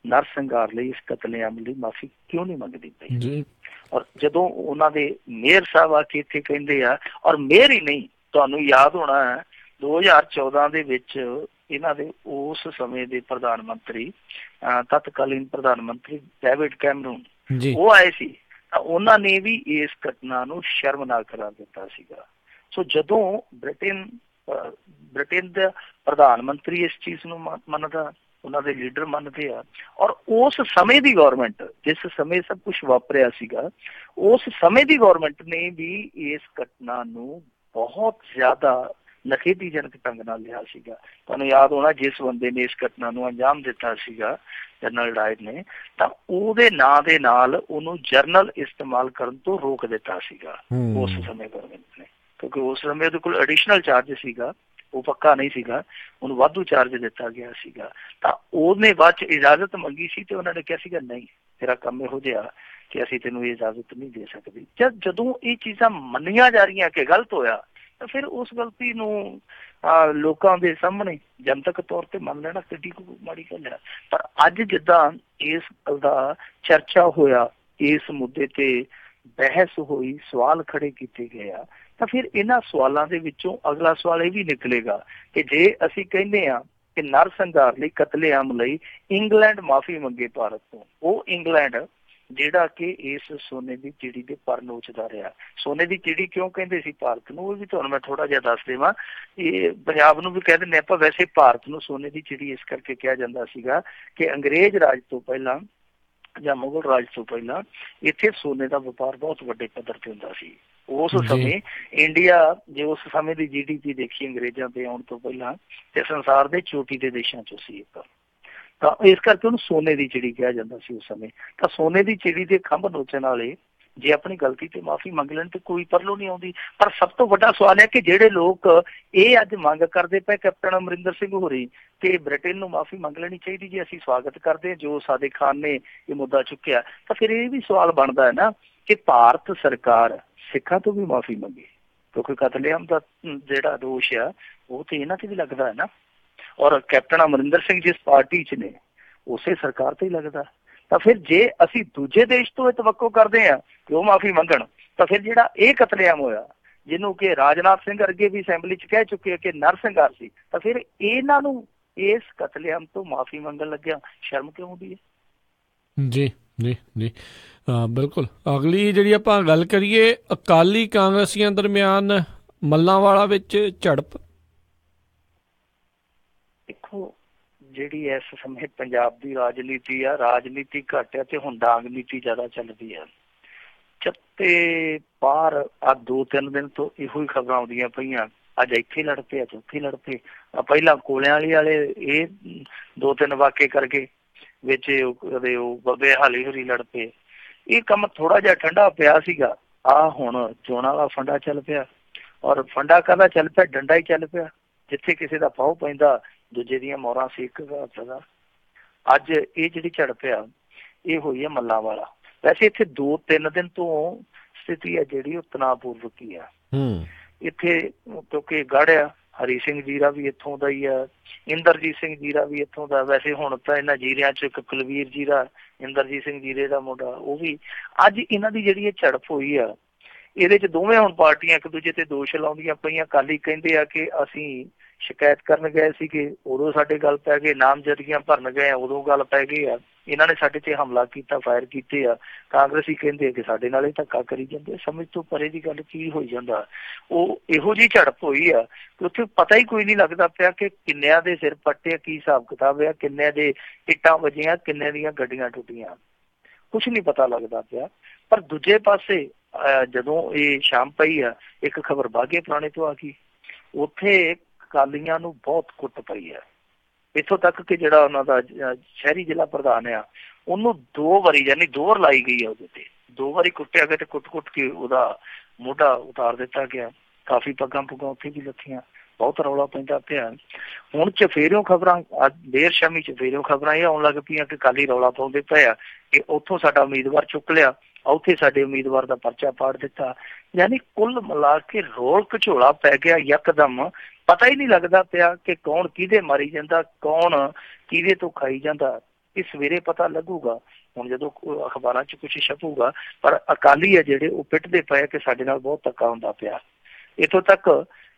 ਨਰਸੰਹਾਰ ਲਈ, ਇਸ ਕਤਲੇਆਮ ਲਈ ਮਾਫ਼ੀ ਕਿਉਂ ਨਹੀਂ ਮੰਗਦੀ ਪਈ। ਔਰ ਜਦੋਂ ਉਹਨਾਂ ਦੇ ਮੇਅਰ ਸਾਹਿਬ ਆ ਕੇ ਇੱਥੇ ਕਹਿੰਦੇ ਆ, ਔਰ ਮੇਅਰ ਹੀ ਨਹੀਂ, ਤੁਹਾਨੂੰ ਯਾਦ ਹੋਣਾ 2014 ਦੇ ਵਿੱਚ ਇਹਨਾਂ ਦੇ ਉਸ ਸਮੇਂ ਦੇ ਪ੍ਰਧਾਨ ਮੰਤਰੀ, ਤਤਕਾਲੀਨ ਪ੍ਰਧਾਨ ਮੰਤਰੀ ਡੇਵਿਡ ਕੈਮਰਨ, ਉਹ ਆਏ ਸੀ ਤਾਂ ਉਹਨਾਂ ਨੇ ਵੀ ਇਸ ਘਟਨਾ ਨੂੰ ਸ਼ਰਮਨਾਕ ਕਰਾਰ ਦਿੱਤਾ ਸੀਗਾ। ਸੋ ਜਦੋਂ ਬ੍ਰਿਟੇਨ ਦਾ ਪ੍ਰਧਾਨ ਮੰਤਰੀ ਇਸ ਚੀਜ਼ ਨੂੰ ਮੰਨਦਾ, ਉਹਨਾਂ ਦੇ ਲੀਡਰ ਮੰਨਦੇ ਆ, ਔਰ ਉਸ ਸਮੇਂ ਦੀ ਗੌਰਮੈਂਟ, ਜਿਸ ਸਮੇਂ ਸਭ ਕੁਛ ਵਾਪਰਿਆ ਸੀਗਾ, ਉਸ ਸਮੇਂ ਦੀ ਗੌਰਮੈਂਟ ਨੇ ਵੀ ਇਸ ਘਟਨਾ ਨੂੰ ਬਹੁਤ ਜ਼ਿਆਦਾ ਨਖੇਦੀਜਨਕ ਢੰਗ ਨਾਲ ਲਿਆ ਸੀਗਾ। ਤੁਹਾਨੂੰ ਯਾਦ ਹੋਣਾ ਜਿਸ ਬੰਦੇ ਨੇ ਇਸ ਘਟਨਾ ਨੂੰ ਅੰਜਾਮ ਦਿੱਤਾ ਸੀਗਾ, ਜਨਰਲ ਡਾਇਰ ਨੇ, ਤਾਂ ਉਹਦੇ ਨਾਂ ਦੇ ਨਾਲ ਉਹਨੂੰ ਜਰਨਲ ਇਸਤੇਮਾਲ ਕਰਨ ਤੋਂ ਰੋਕ ਦਿੱਤਾ ਸੀਗਾ ਉਸ ਸਮੇਂ ਗੌਰਮੈਂਟ ਨੇ, ਕਿਉਂਕਿ ਉਸ ਸਮੇਂ ਉਹਦੇ ਕੋਲ ਐਡੀਸ਼ਨਲ ਚਾਰਜ ਸੀਗਾ, ਉਹ ਪੱਕਾ ਨਹੀਂ ਸੀਗਾ, ਉਹਨੂੰ ਵਾਧੂ ਚਾਰਜ ਦਿੱਤਾ ਗਿਆ ਸੀਗਾ। ਤਾਂ ਉਹਨੇ ਬਾਅਦ ਚ ਇਜਾਜ਼ਤ ਮੰਗੀ ਸੀ ਤੇ ਉਹਨਾਂ ਨੇ ਕਿਹਾ ਸੀਗਾ ਨਹੀਂ, ਤੇਰਾ ਕੰਮ ਇਹੋ ਜਿਹਾ ਕਿ ਅਸੀਂ ਤੈਨੂੰ ਇਹ ਇਜਾਜ਼ਤ ਨਹੀਂ ਦੇ ਸਕਦੇ। ਜਦੋਂ ਇਹ ਚੀਜ਼ਾਂ ਮੰਨੀਆਂ ਜਾ ਰਹੀਆਂ ਕਿ ਗਲਤ ਹੋਇਆ, ਤਾਂ ਫਿਰ ਉਸ ਗਲਤੀ ਨੂੰ ਲੋਕਾਂ ਦੇ ਸਾਹਮਣੇ ਜਨਤਕ ਤੌਰ ਤੇ ਮੰਨ ਲੈਣਾ ਕਿੱਡੀ ਕੁ ਮਾੜੀ ਗੱਲ ਹੈ। ਪਰ ਅੱਜ ਜਿੱਦਾਂ ਇਸ ਗੱਲ ਦਾ ਚਰਚਾ ਹੋਇਆ, ਇਸ ਮੁੱਦੇ ਤੇ ਬਹਿਸ ਹੋਈ, ਸਵਾਲ ਖੜੇ ਕੀਤੇ ਗਏ ਆ, ਤਾਂ ਫਿਰ ਇਹਨਾਂ ਸਵਾਲਾਂ ਦੇ ਵਿੱਚੋਂ ਅਗਲਾ ਸਵਾਲ ਇਹ ਵੀ ਨਿਕਲੇਗਾ ਕਿ ਜੇ ਅਸੀਂ ਕਹਿੰਦੇ ਹਾਂ ਕਿ ਨਰਸੰਹਾਰ ਲਈ ਕਤਲੇਆਮ ਲਈ ਇੰਗਲੈਂਡ ਮਾਫੀ ਮੰਗੇ ਭਾਰਤ ਤੋਂ। ਉਹ ਇੰਗਲੈਂਡ ਜਿਹੜਾ ਕਿ ਇਸ ਸੋਨੇ ਦੀ ਚਿੜੀ ਦੇ ਪਰ ਨੋਚਦਾ ਰਿਹਾ। ਸੋਨੇ ਦੀ ਚਿੜੀ ਕਿਉਂ ਕਹਿੰਦੇ ਸੀ ਭਾਰਤ ਨੂੰ, ਉਹ ਵੀ ਤੁਹਾਨੂੰ ਮੈਂ ਥੋੜਾ ਜਿਹਾ ਦੱਸ ਦੇਵਾਂ। ਇਹ ਪੰਜਾਬ ਨੂੰ ਵੀ ਕਹਿ ਦਿੰਦੇ ਆਪਾਂ, ਵੈਸੇ ਭਾਰਤ ਨੂੰ ਸੋਨੇ ਦੀ ਚਿੜੀ ਇਸ ਕਰਕੇ ਕਿਹਾ ਜਾਂਦਾ ਸੀਗਾ ਕਿ ਅੰਗਰੇਜ਼ ਰਾਜ ਤੋਂ ਪਹਿਲਾਂ ਜਾਂ ਮੁਗਲ ਰਾਜ ਤੋਂ ਪਹਿਲਾਂ ਇੱਥੇ ਸੋਨੇ ਦਾ ਵਪਾਰ ਬਹੁਤ ਵੱਡੇ ਪੱਧਰ ਤੇ ਹੁੰਦਾ ਸੀ। ਉਸ ਸਮੇਂ ਇੰਡੀਆ ਜੇ ਉਸ ਸਮੇਂ ਦੀ GDP ਦੇਖੀ ਅੰਗਰੇਜ਼ਾਂ ਦੇ ਆਉਣ ਤੋਂ ਪਹਿਲਾਂ ਤੇ ਸੰਸਾਰ ਦੇ ਚੋਟੀ ਦੇ ਦੇਸ਼ਾਂ ਚੋਂ ਸੀ ਇੱਕ, ਤਾਂ ਇਸ ਕਰਕੇ ਉਹਨੂੰ ਸੋਨੇ ਦੀ ਚਿੜੀ ਕਿਹਾ ਜਾਂਦਾ ਸੀ ਉਸ ਸਮੇਂ। ਤਾਂ ਸੋਨੇ ਦੀ ਚਿੜੀ ਦੇ ਖੰਭ ਨੋਚਣ ਵਾਲੇ ਜੇ ਆਪਣੀ ਗਲਤੀ ਤੇ ਮਾਫੀ ਮੰਗ ਲੈਣ ਤੇ ਕੋਈ ਪਰਲੋ ਨਹੀਂ ਆਉਂਦੀ। ਪਰ ਸਭ ਤੋਂ ਵੱਡਾ ਸਵਾਲ ਹੈ ਕਿ ਜਿਹੜੇ ਲੋਕ ਇਹ ਅੱਜ ਮੰਗ ਕਰਦੇ ਪਏ ਕੈਪਟਨ ਅਮਰਿੰਦਰ ਸਿੰਘ ਹੋਰੀ ਕਿ ਬ੍ਰਿਟੇਨ ਨੂੰ ਮਾਫੀ ਮੰਗ ਲੈਣੀ ਚਾਹੀਦੀ, ਜੇ ਅਸੀਂ ਸਵਾਗਤ ਕਰਦੇ ਹਾਂ ਜੋ ਸਾਦਿਕ ਖਾਨ ਨੇ ਇਹ ਮੁੱਦਾ ਚੁੱਕਿਆ, ਤਾਂ ਫਿਰ ਇਹ ਵੀ ਸਵਾਲ ਬਣਦਾ ਹੈ ਨਾ ਕਿ ਭਾਰਤ ਸਰਕਾਰ ਸਿੱਖਾਂ ਤੋਂ ਵੀ ਮਾਫੀ ਮੰਗੇ, ਕਿਉਂਕਿ ਕਤਲੇਆਮ ਦਾ ਜਿਹੜਾ ਦੋਸ਼ ਆ ਉਹ ਤੇ ਇਹਨਾਂ ਤੇ ਵੀ ਲੱਗਦਾ ਹੈ ਨਾ। ਔਰ ਕੈਪਟਨ ਅਮਰਿੰਦਰ ਸਿੰਘ ਜਿਸ ਪਾਰਟੀ 'ਚ ਨੇ ਉਸੇ ਸਰਕਾਰ ਤੇ ਹੀ ਲੱਗਦਾ। ਤਾਂ ਫਿਰ ਜੇ ਅਸੀਂ ਦੂਜੇ ਦੇਸ਼ ਤੋਂ ਇਹ ਤਵੱਕੋ ਕਰਦੇ ਹਾਂ ਕਿ ਉਹ ਮਾਫੀ ਮੰਗਣ, ਤਾਂ ਫਿਰ ਜਿਹੜਾ ਇਹ ਕਤਲੇਆਮ ਹੋਇਆ ਜਿਹਨੂੰ ਕਿ ਰਾਜਨਾਥ ਸਿੰਘ ਅਰਗੇ ਵੀ ਅਸੈਂਬਲੀ 'ਚ ਕਹਿ ਚੁੱਕੇ ਕਿ ਨਰਸੰਹਾਰ ਸੀ, ਤਾਂ ਫਿਰ ਇਹਨਾਂ ਨੂੰ ਇਸ ਕਤਲੇਆਮ ਤੋਂ ਮਾਫੀ ਮੰਗਣ ਲੱਗਿਆ ਸ਼ਰਮ ਕਿਉਂ ਆਉਂਦੀ ਹੈ? ਜੀ ਜੀ ਜੀ ਬਿਲਕੁਲ। ਅਗਲੀ ਜਿਹੜੀ ਆਪਾਂ ਗੱਲ ਕਰੀਏ ਅਕਾਲੀ ਕਾਂਗਰਸੀਆਂ ਦਰਮਿਆਨ ਮੱਲਾਂਵਾਲਾ ਵਿੱਚ ਝੜਪ। ਦੇਖੋ ਜਿਹੜੀ ਇਸ ਸਮੇਂ ਪੰਜਾਬ ਦੀ ਰਾਜਨੀਤੀ ਆ, ਰਾਜਨੀਤੀ ਘੱਟ ਆ ਤੇ ਹੁਣ ਡਾਂਗ ਨੀਤੀ ਜ਼ਿਆਦਾ ਚੱਲਦੀ ਆ। ਚੱਤੇ ਬਾਹਰ ਆ 2-3 ਦਿਨ ਤੋਂ ਇਹੋ ਹੀ ਖਬਰਾਂ ਆਉਂਦੀਆਂ ਪਈਆਂ, ਅੱਜ ਇੱਥੇ ਲੜ ਪਏ, ਅੱਜ ਉੱਥੇ ਲੜ ਪਏ। ਪਹਿਲਾਂ ਕੋਲਿਆਂ ਵਾਲੇ ਇਹ 2-3 ਵਾਕੇ ਕਰਕੇ ਵਿੱਚ ਉਹ ਬੱਬੇ ਹਾਲੀ ਹੋਰੀ ਲੜ ਪਏ। ਇਹ ਕੰਮ ਥੋੜਾ ਜਿਹਾ ਠੰਡਾ ਪਿਆ ਸੀਗਾ, ਆਹ ਹੁਣ ਚੋਣਾਂ ਵਾਲਾ ਫੰਡਾ ਚੱਲ ਪਿਆ। ਔਰ ਫੰਡਾ ਕਾਹਦਾ ਚੱਲ ਪਿਆ? ਡੰਡਾ ਹੀ ਚੱਲ ਪਿਆ। ਜਿੱਥੇ ਕਿਸੇ ਦਾ ਪਾਉ ਪੈਂਦਾ ਦੂਜੇ ਦੀਆਂ ਮੋਹਰਾਂ ਸੇਕਦਾ। ਅੱਜ ਇਹ ਜਿਹੜੀ ਝੜਪ ਆ ਇਹ ਹੋਈ ਹੈ ਮੱਲਾਂਵਾਲਾ। ਵੈਸੇ ਇੱਥੇ 2-3 ਦਿਨ ਤੋਂ ਸਥਿਤੀ ਹੈ ਜਿਹੜੀ ਉਹ ਤਣਾਅਪੂਰਵਕ ਹੀ ਆ ਇੱਥੇ, ਕਿਉਂਕਿ ਗੜ੍ਹ ਆ, ਹਰੀ ਸਿੰਘ ਜੀਰਾ ਵੀ ਇੱਥੋਂ ਦਾ ਹੀ ਆ, ਇੰਦਰਜੀਤ ਸਿੰਘ ਜੀਰਾ ਵੀ ਇੱਥੋਂ ਦਾ। ਵੈਸੇ ਹੁਣ ਤਾਂ ਇਹਨਾਂ ਜੀਰਿਆਂ 'ਚ ਇੱਕ ਕੁਲਵੀਰ ਜੀਰਾ, ਇੰਦਰਜੀਤ ਸਿੰਘ ਜੀਰੇ ਦਾ ਮੁੰਡਾ, ਉਹ ਵੀ। ਅੱਜ ਇਹਨਾਂ ਦੀ ਜਿਹੜੀ ਇਹ ਝੜਪ ਹੋਈ ਆ ਇਹਦੇ 'ਚ ਦੋਵੇਂ ਹੁਣ ਪਾਰਟੀਆਂ ਇੱਕ ਦੂਜੇ ਤੇ ਦੋਸ਼ ਲਾਉਂਦੀਆਂ ਪਈਆਂ। ਅਕਾਲੀ ਕਹਿੰਦੇ ਆ ਕਿ ਅਸੀਂ ਸ਼ਿਕਾਇਤ ਕਰਨ ਗਏ ਸੀ ਕਿ ਉਦੋਂ ਸਾਡੇ ਗੱਲ ਪੈ ਗਏ, ਨਾਮਜ਼ਦਗੀਆਂ ਭਰਨ ਗਏ ਉਦੋਂ ਗੱਲ ਪੈ ਗਈ ਆ, ਇਹਨਾਂ ਨੇ ਸਾਡੇ ਤੇ ਹਮਲਾ ਕੀਤਾ, ਫਾਇਰ ਕੀਤੇ ਆ। ਕਾਂਗਰਸੀ ਕਹਿੰਦੇ ਆ ਕਿ ਸਾਡੇ ਨਾਲ ਹੀ ਧੱਕਾ ਕਰੀ ਜਾਂਦੇ। ਸਮਝ ਤੋਂ ਪਰੇ ਦੀ ਗੱਲ ਕੀ ਹੋਈ ਜਾਂਦਾ। ਉਹ ਇਹੋ ਜਿਹੀ ਝੜਪ ਹੋਈ ਆ ਕਿ ਉੱਥੇ ਪਤਾ ਹੀ ਕੋਈ ਨਹੀਂ ਲੱਗਦਾ ਪਿਆ ਕਿ ਕਿੰਨਿਆਂ ਦੇ ਸਿਰ ਪੱਟੇ, ਕੀ ਹਿਸਾਬ ਕਿਤਾਬ ਆ, ਕਿੰਨਿਆਂ ਦੇ ਇੱਟਾਂ ਵੱਜੀਆਂ, ਕਿੰਨਿਆਂ ਦੀਆਂ ਗੱਡੀਆਂ ਟੁੱਟੀਆਂ, ਕੁਛ ਨਹੀਂ ਪਤਾ ਲੱਗਦਾ ਪਿਆ। ਪਰ ਦੂਜੇ ਪਾਸੇ ਜਦੋਂ ਇਹ ਸ਼ਾਮ ਪਈ ਆ, ਇੱਕ ਖਬਰ ਬਾਘੇ ਪੁਰਾਣੇ ਤੋਂ ਆ ਗਈ, ਉੱਥੇ ਅਕਾਲੀਆਂ ਨੂੰ ਬਹੁਤ ਕੁੱਟ ਪਈ ਹੈ। ਇੱਥੋਂ ਤੱਕ ਕਿ ਜਿਹੜਾ ਉਹਨਾਂ ਦਾ ਸ਼ਹਿਰੀ ਜ਼ਿਲ੍ਹਾ ਪ੍ਰਧਾਨ ਆ ਉਹਨੂੰ 2 ਵਾਰੀ ਯਾਨੀ ਦੋਹਰ ਲਾਈ ਗਈ ਆ, ਉਹਦੇ ਤੇ 2 ਵਾਰੀ ਕੁੱਟਿਆ ਗਿਆ ਤੇ ਕੁੱਟ-ਕੁੱਟ ਕੇ ਉਹਦਾ ਮੋਢਾ ਉਤਾਰ ਦਿੱਤਾ ਗਿਆ। ਕਾਫੀ ਪੱਗਾਂ ਪੁੱਗਾਂ ਉੱਥੇ ਵੀ ਲੱਥੀਆਂ, ਬਹੁਤ ਰੌਲਾ ਪੈਂਦਾ ਪਿਆ। ਹੁਣ ਚਫੇਰਿਓਂ ਖਬਰਾਂ, ਦੇਰ ਸ਼ਾਮੀ ਚਫੇਰਿਓਂ ਖਬਰਾਂ ਇਹ ਆਉਣ ਲੱਗ ਪਈਆਂ ਕਿ ਕੱਲ ਹੀ ਰੌਲਾ ਪਾਉਂਦੇ ਪਏ ਆ ਕਿ ਉੱਥੋਂ ਸਾਡਾ ਉਮੀਦਵਾਰ ਚੁੱਕ ਲਿਆ, ਉੱਥੇ ਸਾਡੇ ਉਮੀਦਵਾਰ ਦਾ ਪਰਚਾ ਪਾੜ ਦਿੱਤਾ। ਯਾਨੀ ਕੁੱਲ ਮਿਲਾ ਕੇ ਰੋਲ ਘਚੋਲਾ ਪੈ ਗਿਆ ਯਕਦਮ। ਪਤਾ ਹੀ ਨਹੀਂ ਲੱਗਦਾ ਪਿਆ ਕਿ ਕੌਣ ਕਿਹਦੇ ਮਾਰੀ ਜਾਂਦਾ, ਕੌਣ ਕਿਹਦੇ ਤੋਂ ਖਾਈ ਜਾਂਦਾ। ਇਹ ਸਵੇਰੇ ਪਤਾ ਲੱਗੂਗਾ ਹੁਣ ਜਦੋਂ ਅਖਬਾਰਾਂ 'ਚ ਕੁਛ ਛਪੂਗਾ। ਪਰ ਅਕਾਲੀ ਆ ਜਿਹੜੇ ਉਹ ਪਿੱਟਦੇ ਪਏ ਕਿ ਸਾਡੇ ਨਾਲ ਬਹੁਤ ਧੱਕਾ ਹੁੰਦਾ ਪਿਆ। ਇੱਥੋਂ ਤੱਕ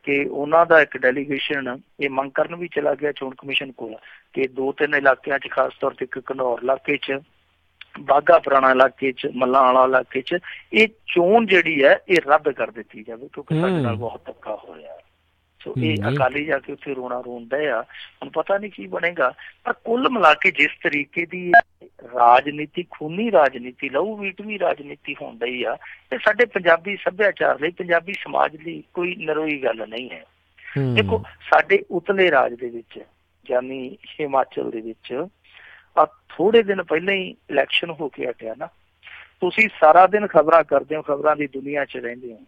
ਕਿ ਉਹਨਾਂ ਦਾ ਇੱਕ ਡੈਲੀਗੇਸ਼ਨ ਇਹ ਮੰਗ ਕਰਨ ਵੀ ਚਲਾ ਗਿਆ ਚੋਣ ਕਮਿਸ਼ਨ ਕੋਲ ਕਿ 2-3 ਇਲਾਕਿਆਂ 'ਚ, ਖਾਸ ਤੌਰ ਤੇ ਇੱਕ ਘਨੌਰ ਇਲਾਕੇ 'ਚ, ਬਾਘਾ ਪੁਰਾਣਾ ਇਲਾਕੇ 'ਚ, ਮੱਲਾਂਵਾਲਾ ਇਲਾਕੇ 'ਚ ਇਹ ਚੋਣ ਜਿਹੜੀ ਹੈ ਇਹ ਰੱਦ ਕਰ ਦਿੱਤੀ ਜਾਵੇ ਕਿਉਂਕਿ ਸਾਡੇ ਨਾਲ ਬਹੁਤ ਧੱਕਾ ਹੋਇਆ। ਸੋ ਇਹ ਅਕਾਲੀ ਜਾ ਕੇ ਉੱਥੇ ਰੋਣਾ ਰੋਂਦੇ ਆ। ਹੁਣ ਪਤਾ ਨਹੀਂ ਕੀ ਬਣੇਗਾ। ਪਰ ਕੁੱਲ ਮਿਲਾ ਕੇ ਜਿਸ ਤਰੀਕੇ ਦੀ ਰਾਜਨੀਤੀ, ਖੂਨੀ ਰਾਜਨੀਤੀ, ਲਹੂ ਵੀਟਵੀਂ ਰਾਜਨੀਤੀ ਹੋਣ ਡਈ ਆ, ਇਹ ਸਾਡੇ ਪੰਜਾਬੀ ਸੱਭਿਆਚਾਰ ਲਈ, ਪੰਜਾਬੀ ਸਮਾਜ ਲਈ ਕੋਈ ਨਰੋਈ ਗੱਲ ਨਹੀਂ ਹੈ। ਦੇਖੋ ਸਾਡੇ ਉਤਲੇ ਰਾਜ ਦੇ ਵਿੱਚ ਯਾਨੀ ਹਿਮਾਚਲ ਦੇ ਵਿੱਚ ਥੋੜੇ ਦਿਨ ਪਹਿਲਾਂ ਹੀ ਇਲੈਕਸ਼ਨ ਹੋ ਕੇ ਹਟਿਆ ਨਾ। ਤੁਸੀਂ ਸਾਰਾ ਦਿਨ ਖਬਰਾਂ ਕਰਦੇ ਹੋ, ਖਬਰਾਂ ਦੀ ਦੁਨੀਆ 'ਚ ਰਹਿੰਦੇ ਹੋ।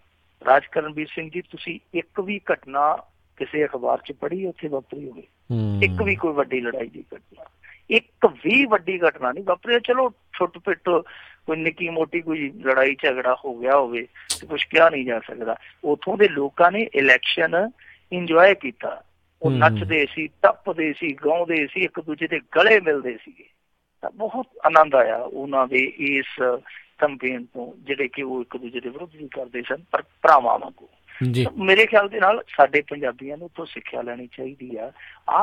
ਰਾਜ ਕਰਨਵੀਰ ਸਿੰਘ ਜੀ, ਤੁਸੀਂ ਇੱਕ ਵੀ ਘਟਨਾ ਕਿਸੇ ਅਖਬਾਰ 'ਚ ਪੜ੍ਹੀ ਉੱਥੇ ਵਾਪਰੀ ਹੋਵੇ? ਇੱਕ ਵੀ ਕੋਈ ਵੱਡੀ ਲੜਾਈ ਦੀ ਘਟਨਾ, ਇੱਕ ਵੀ ਵੱਡੀ ਘਟਨਾ ਨਹੀਂ ਵਾਪਰੀ। ਚਲੋ ਛੁੱਟ ਪਿੱਟ ਕੋਈ ਨਿੱਕੀ ਮੋਟੀ ਕੋਈ ਲੜਾਈ ਝਗੜਾ ਹੋ ਗਿਆ ਹੋਵੇ ਤੇ ਕੁਛ ਕਿਹਾ ਨਹੀਂ ਜਾ ਸਕਦਾ। ਉੱਥੋਂ ਦੇ ਲੋਕਾਂ ਨੇ ਇਲੈਕਸ਼ਨ ਇੰਜੋਏ ਕੀਤਾ। ਉਹ ਨੱਚਦੇ ਸੀ, ਟੱਪਦੇ ਸੀ, ਗਾਉਂਦੇ ਸੀ, ਇੱਕ ਦੂਜੇ ਦੇ ਗਲੇ ਮਿਲਦੇ ਸੀਗੇ। ਤਾਂ ਬਹੁਤ ਆਨੰਦ ਆਇਆ ਉਹਨਾਂ ਦੇ ਇਸ ਕੰਪੇਨ ਤੋਂ, ਜਿਹੜੇ ਕਿ ਉਹ ਇੱਕ ਦੂਜੇ ਦੇ ਵਿਰੁੱਧ ਵੀ ਕਰਦੇ ਸਨ ਪਰ ਭਰਾਵਾਂ ਵਾਂਗੂ। ਮੇਰੇ ਖਿਆਲ ਦੇ ਨਾਲ ਸਾਡੇ ਪੰਜਾਬੀਆਂ ਨੂੰ ਉੱਥੋਂ ਸਿੱਖਿਆ ਲੈਣੀ ਚਾਹੀਦੀ ਆ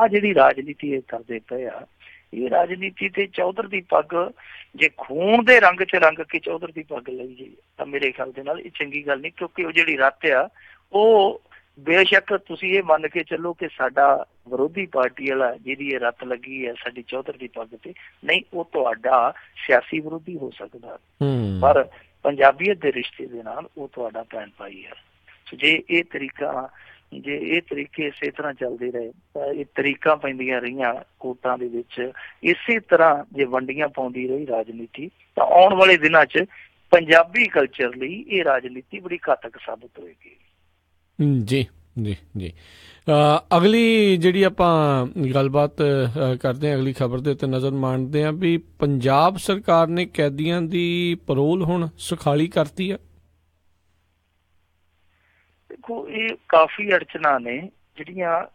ਜਿਹੜੀ ਰਾਜਨੀਤੀ ਇਹ ਕਰਦੇ ਪਏ ਆ, ਇਹ ਰਾਜਨੀਤੀ ਤੇ ਚੌਧਰ ਦੀ ਪੱਗ ਜੇ ਖੂਨ ਦੇ ਰੰਗ 'ਚ ਰੰਗ ਕੇ ਚੌਧਰ ਦੀ ਪੱਗ ਲਈ ਜਾਈ ਤਾਂ ਮੇਰੇ ਖਿਆਲ ਦੇ ਨਾਲ ਇਹ ਚੰਗੀ ਗੱਲ ਨਹੀਂ, ਕਿਉਂਕਿ ਉਹ ਜਿਹੜੀ ਰੱਤ ਆ ਉਹ ਬੇਸ਼ੱਕ ਤੁਸੀਂ ਇਹ ਮੰਨ ਕੇ ਚੱਲੋ ਕਿ ਸਾਡਾ ਵਿਰੋਧੀ ਪਾਰਟੀ ਵਾਲਾ ਜਿਹਦੀ ਇਹ ਰੱਤ ਲੱਗੀ ਹੈ ਸਾਡੀ ਚੌਧਰ ਦੀ ਪੱਗ ਤੇ, ਨਹੀਂ ਉਹ ਤੁਹਾਡਾ ਸਿਆਸੀ ਵਿਰੋਧੀ ਹੋ ਸਕਦਾ, ਪਰ ਪੰਜਾਬੀਅਤ ਦੇ ਰਿਸ਼ਤੇ ਦੇ ਨਾਲ ਉਹ ਤੁਹਾਡਾ ਭੈਣ ਭਾਈ ਹੈ। ਜੇ ਇਹ ਤਰੀਕੇ ਇਸੇ ਤਰ੍ਹਾਂ ਚੱਲਦੇ ਰਹੇ ਤਾਂ ਇਹ ਤਰੀਕਾਂ ਪੈਂਦੀਆਂ ਰਹੀਆਂ ਕੋਟਾਂ ਦੇ ਵਿੱਚ, ਇਸੇ ਤਰ੍ਹਾਂ ਜੇ ਵੰਡੀਆਂ ਪਾਉਂਦੀ ਰਹੀ ਰਾਜਨੀਤੀ ਤਾਂ ਆਉਣ ਵਾਲੇ ਦਿਨਾਂ 'ਚ ਪੰਜਾਬੀ ਕਲਚਰ ਲਈ ਇਹ ਰਾਜਨੀਤੀ ਬੜੀ ਘਾਤਕ ਸਾਬਤ ਹੋਏਗੀ। ਜੀ ਜੀ ਜੀ ਅਗਲੀ ਜਿਹੜੀ ਆਪਾਂ ਗੱਲਬਾਤ ਕਰਦੇ ਹਾਂ, ਅਗਲੀ ਖਬਰ ਦੇ ਉੱਤੇ ਨਜ਼ਰ ਮਾਰਦੇ ਹਾਂ ਵੀ ਪੰਜਾਬ ਸਰਕਾਰ ਨੇ ਕੈਦੀਆਂ ਦੀ ਪੈਰੋਲ ਹੁਣ ਸੁਖਾਲੀ ਕਰਤੀ ਆ। ਦੇਖੋ ਇਹ ਕਾਫੀ ਅੜਚਨਾਂ ਨੇ ਜਿਹੜੀਆਂ